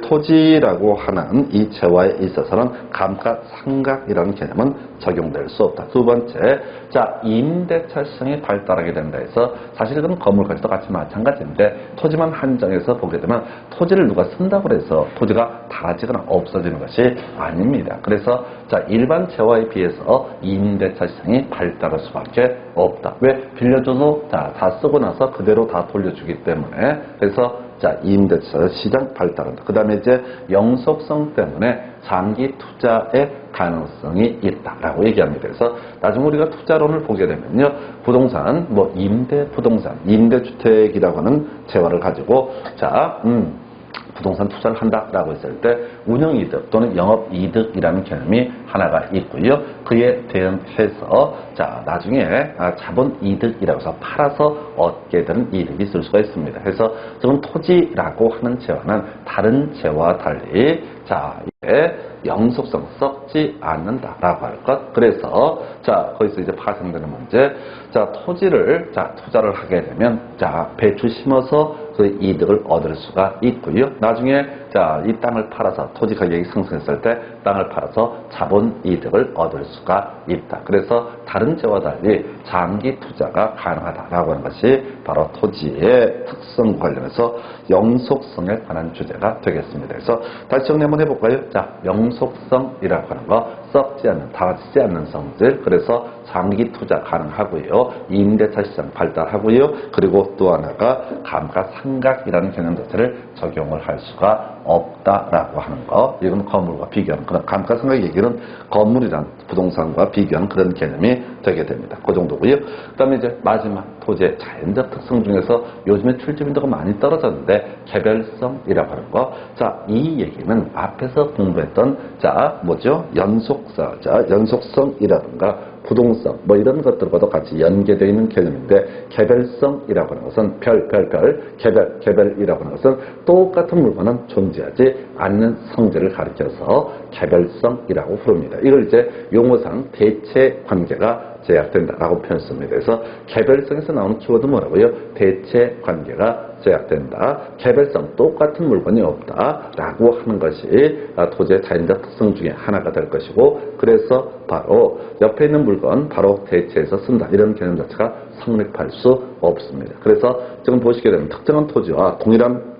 토지라고 하는 이 재화에 있어서는 감가상각이라는 개념은 적용될 수 없다. 두 번째, 자 임대차성이 발달하게 된다 해서 사실 이건 건물까지도 같이 마찬가지인데 토지만 한정해서 보게 되면 토지를 누가 쓴다고 해서 토지가 닳아지거나 없어지는 것이 아닙니다. 그래서 자 일반 재화에 비해서 임대차시장이 발달할 수밖에 없다. 왜? 빌려줘도 다 쓰고 나서 그대로 다 돌려주기 때문에. 그래서 자 임대차 시장 발달한다. 그 다음에 이제 영속성 때문에 장기 투자의 가능성이 있다라고 얘기합니다. 그래서 나중에 우리가 투자론을 보게 되면요, 부동산, 뭐 임대 부동산, 임대주택이라고 하는 재화를 가지고 자 부동산 투자를 한다라고 했을 때 운영이득 또는 영업이득이라는 개념이 하나가 있고요. 그에 대응해서 자 나중에 자본이득이라고 해서 팔아서 얻게 되는 이득이 있을 수가 있습니다. 그래서 지금 토지라고 하는 재화는 다른 재화와 달리 자 이게 영속성 썩지 않는다라고 할 것. 그래서 자 거기서 이제 파생되는 문제. 자 토지를 자 투자를 하게 되면 자 배추 심어서 그 이득을 얻을 수가 있고요. 나중에 자 이 땅을 팔아서 토지 가격이 상승했을 때 땅을 팔아서 자본 이득을 얻을 수가 있다. 그래서 다른 재와 달리 장기 투자가 가능하다라고 하는 것이 바로 토지의 특성 관련해서 영속성에 관한 주제가 되겠습니다. 그래서 다시 정리 한번 해볼까요? 자 영속성이라고 하는 거 썩지 않는, 닳지 않는 성질. 그래서 장기 투자 가능하고요. 임대차 시장 발달하고요. 그리고 또 하나가 감가상각이라는 개념 자체를 적용을 할 수가 없다라고 하는 거. 이건 건물과 비교하는 그런 감가상각 얘기는 건물이란 부동산과 비교하는 그런 개념이 되게 됩니다. 그 정도고요. 그 다음에 이제 마지막 토지의 자연적 특성 중에서 요즘에 출제빈도가 많이 떨어졌는데 개별성이라고 하는 거. 자, 이 얘기는 앞에서 공부했던 자 뭐죠? 연속성이라든가 부동성 뭐 이런 것들과도 같이 연계되어 있는 개념인데 개별성이라고 하는 것은 개별이라고 하는 것은 똑같은 물건은 존재하지 않는 성질을 가리켜서 개별성이라고 부릅니다. 이걸 이제 용어상 대체 관계가 제약된다라고 표현했습니다. 그래서 개별성에서 나오는 키워드 뭐라고요? 대체 관계가 제약된다. 개별성, 똑같은 물건이 없다라고 하는 것이 토지의 자연적 특성 중에 하나가 될 것이고, 그래서 바로 옆에 있는 물건 바로 대체해서 쓴다. 이런 개념 자체가 성립할 수 없습니다. 그래서 지금 보시게 되면 특정한 토지와 동일한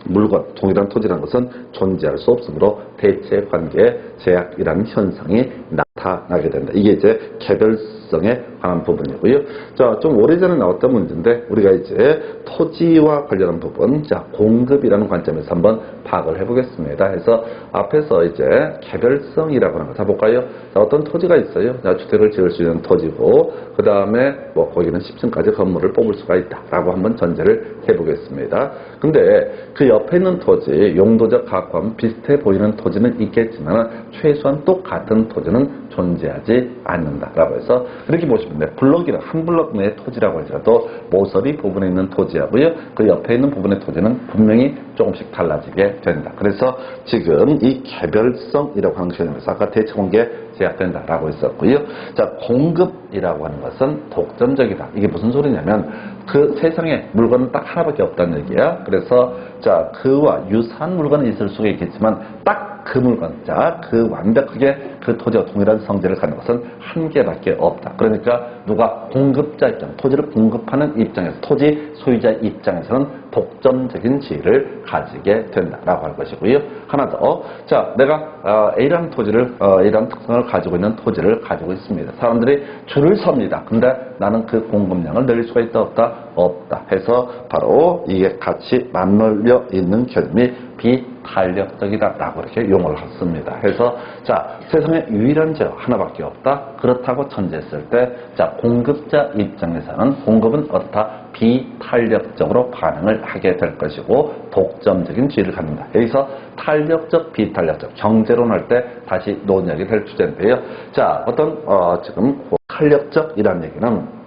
물건, 동일한 토지라는 것은 존재할 수 없으므로 대체 관계 제약이라는 현상이 나타나게 된다. 이게 이제 개별성에 관한 부분이고요. 자, 좀 오래전에 나왔던 문제인데 우리가 이제 토지와 관련한 부분, 자, 공급이라는 관점에서 한번 파악을 해보겠습니다. 그래서 앞에서 이제 개별성이라고 하는 거 잡아볼까요? 자, 어떤 토지가 있어요. 자, 주택을 지을 수 있는 토지고, 그 다음에 뭐 거기는 10층까지 건물을 뽑을 수가 있다라고 한번 전제를 해보겠습니다. 근데 그 옆에 있는 토지, 용도적 가ความ비슷해 보이는 토지는 있겠지만 최소한 똑같은 토지는 존재하지 않는다라고 해서 그렇게 보시면 돼요. 블록이라 한 블록 내의 토지라고 할지라도 모서리 부분에 있는 토지하고요. 그 옆에 있는 부분의 토지는 분명히 조금씩 달라지게 된다. 그래서 지금 이 개별성이라고 하는 개념에서 아까 대체관계 제약된다라고 했었고요. 자, 공급이라고 하는 것은 독점적이다. 이게 무슨 소리냐면 그 세상에 물건은 딱 하나밖에 없다는 얘기야. 그래서 자, 그와 유사한 물건은 있을 수가 있겠지만 딱 그 물건, 자, 그 완벽하게 그 토지와 동일한 성질을 갖는 것은 한 개밖에 없다. 그러니까 누가 공급자 입장, 토지를 공급하는 입장에서, 토지 소유자 입장에서는 독점적인 지위를 가지게 된다라고 할 것이고요. 하나 더, 자, 내가 A라는 토지를, A라는 특성을 가지고 있는 토지를 가지고 있습니다. 사람들이 줄을 섭니다. 근데 나는 그 공급량을 늘릴 수가 있다, 없다? 없다. 해서 바로 이게 같이 맞물려 있는 개념이 비탄력적이다라고 이렇게 용어를 했습니다. 해서 자, 세상에 유일한 제어 하나밖에 없다. 그렇다고 전제했을 때, 자, 공급자 입장에서는 공급은 어떻다? 비탄력적으로 반응을 하게 될 것이고 독점적인 지위를 갖는다. 여기서 탄력적, 비탄력적 경제론 할 때 다시 논의하게 될 주제인데요. 자, 어떤 지금 탄력적이라는 얘기는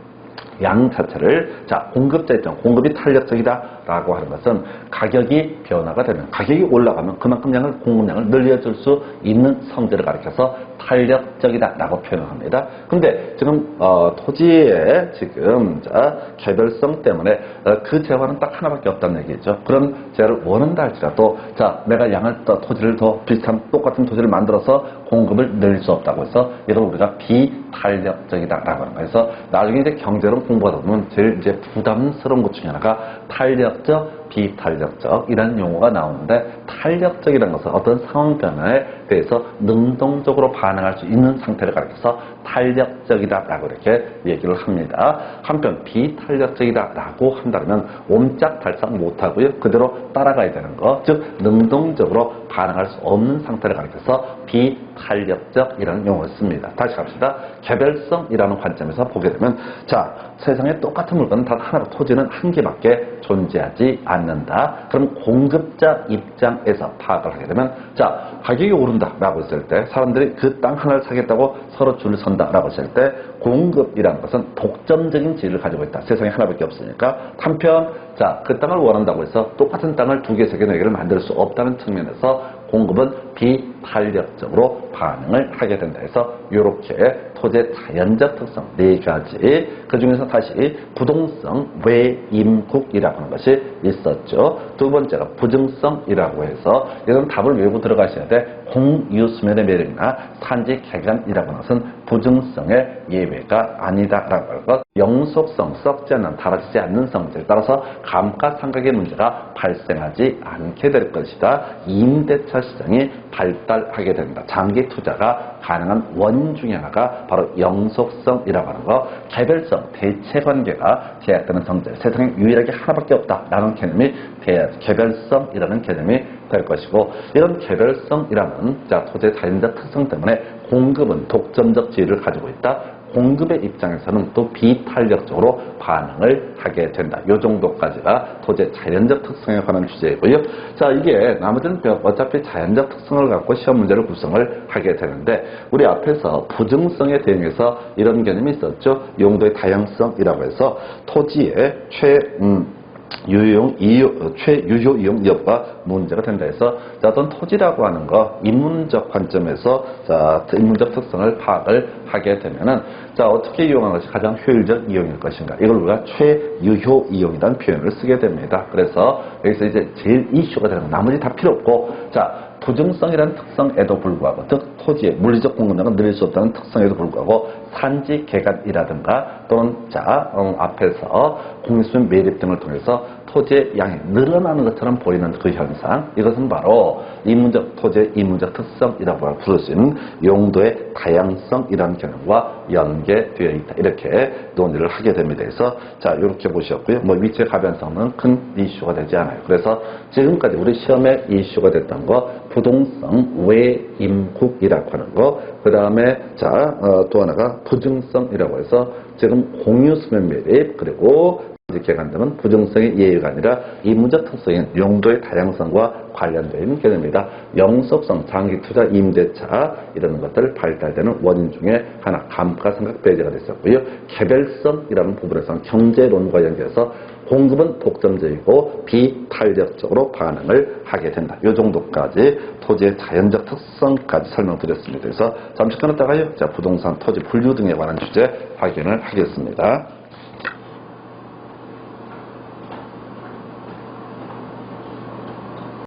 양 자체를, 자, 공급자 입장, 공급이 탄력적이다라고 하는 것은 가격이 변화가 되면, 가격이 올라가면 그만큼 공급량을 늘려줄 수 있는 성질을 가리켜서 탄력적이다라고 표현합니다. 근데 지금 토지의 지금 자, 개별성 때문에 그 재화는 딱 하나밖에 없다는 얘기죠. 그런 재화를 원한다 할지라도, 자, 내가 토지를 더 비슷한 똑같은 토지를 만들어서 공급을 늘릴 수 없다고 해서 이걸 우리가 비탄력적이다라고 하는 거예요. 그래서 나중에 이제 경제론 공부하다 보면 제일 이제 부담스러운 것 중에 하나가 탄력적, 비탄력적 이라는 용어가 나오는데, 탄력적이라는 것은 어떤 상황 변화에 대해서 능동적으로 반응할 수 있는 상태를 가리켜서 탄력적이다라고 이렇게 얘기를 합니다. 한편 비탄력적이다라고 한다면 옴짝달싹 못하고요, 그대로 따라가야 되는 거, 즉 능동적으로 반응할 수 없는 상태를 가리켜서 비탄력적이라는 용어를 씁니다. 다시 갑시다. 개별성이라는 관점에서 보게 되면, 자, 세상에 똑같은 물건은 단 하나로, 토지는 한 개밖에 존재하지 않는다. 그럼 공급자 입장에서 파악을 하게 되면, 자, 가격이 오른다라고 했을 때, 사람들이 그 땅 하나를 사겠다고 서로 줄을 선다라고 했을 때, 공급이라는 것은 독점적인 지위를 가지고 있다. 세상에 하나밖에 없으니까. 한편, 자, 그 땅을 원한다고 해서 똑같은 땅을 두 개, 세 개, 네 개를 만들 수 없다는 측면에서 공급은 비탄력적으로 반응을 하게 된다 해서 이렇게 토지의 자연적 특성 네 가지, 그 중에서 다시 부동성, 외임국이라고 하는 것이 있었죠. 두 번째가 부증성이라고 해서, 이런 답을 외우고 들어가셔야 돼. 공유수면의 매력이나 산지 개간이라고 하는 것은 부증성의 예외가 아니다라고 할 것. 영속성, 썩지 않는, 달아지지 않는 성질, 따라서 감가상각의 문제가 발생하지 않게 될 것이다. 임대차 시장이 발달하게 된다. 장기 투자가 가능한 원인 중에 하나가 바로 영속성이라고 하는 거. 개별성, 대체관계가 제약되는 성질, 세상에 유일하게 하나밖에 없다라는 개념이 개별성이라는 개념이 될 것이고, 이런 개별성이라는, 자, 토지의 자연적 특성 때문에 공급은 독점적 지위를 가지고 있다. 공급의 입장에서는 또 비탄력적으로 반응을 하게 된다. 이 정도까지가 토지의 자연적 특성에 관한 주제이고요. 자, 이게 나머지는 어차피 자연적 특성을 갖고 시험 문제를 구성을 하게 되는데, 우리 앞에서 부증성에 대응해서 이런 개념이 있었죠. 용도의 다양성이라고 해서 토지의 최유효 이용 여부가 문제가 된다 해서, 자, 어떤 토지라고 하는 거 인문적 관점에서, 자, 인문적 특성을 파악을 하게 되면은, 자, 어떻게 이용하는 것이 가장 효율적 이용일 것인가, 이걸 우리가 최유효 이용이라는 표현을 쓰게 됩니다. 그래서 여기서 이제 제일 이슈가 되는 건 나머지 다 필요 없고, 자, 부증성이라는 특성에도 불구하고, 즉 토지의 물리적 공급량을 늘릴 수 없다는 특성에도 불구하고 산지 개간이라든가 또는, 자, 앞에서 공유수면 매립 등을 통해서 토지의 양이 늘어나는 것처럼 보이는 그 현상, 이것은 바로 토지의 이문적 특성이라고 부를 수 있는 용도의 다양성이라는 개념과 연계되어 있다. 이렇게 논의를 하게 됩니다. 그래서, 자, 이렇게 보셨고요. 뭐 위치의 가변성은 큰 이슈가 되지 않아요. 그래서 지금까지 우리 시험에 이슈가 됐던 거, 부동성, 외임국이라고 하는 거, 그 다음에, 자, 또 하나가 부증성이라고 해서 지금 공유수면 매립, 그리고 개간 등은 부증성의 예외가 아니라 이문적 특성인 용도의 다양성과 관련되어 있는 개념입니다. 영속성, 장기투자, 임대차 이런 것들 발달되는 원인 중에 하나, 감가상각 배제가 됐었고요. 개별성이라는 부분에서는 경제론과 연계해서 공급은 독점적이고 비탄력적으로 반응을 하게 된다. 이 정도까지 토지의 자연적 특성까지 설명드렸습니다. 그래서 잠시 끊었다가요, 자, 부동산, 토지 분류 등에 관한 주제 확인을 하겠습니다.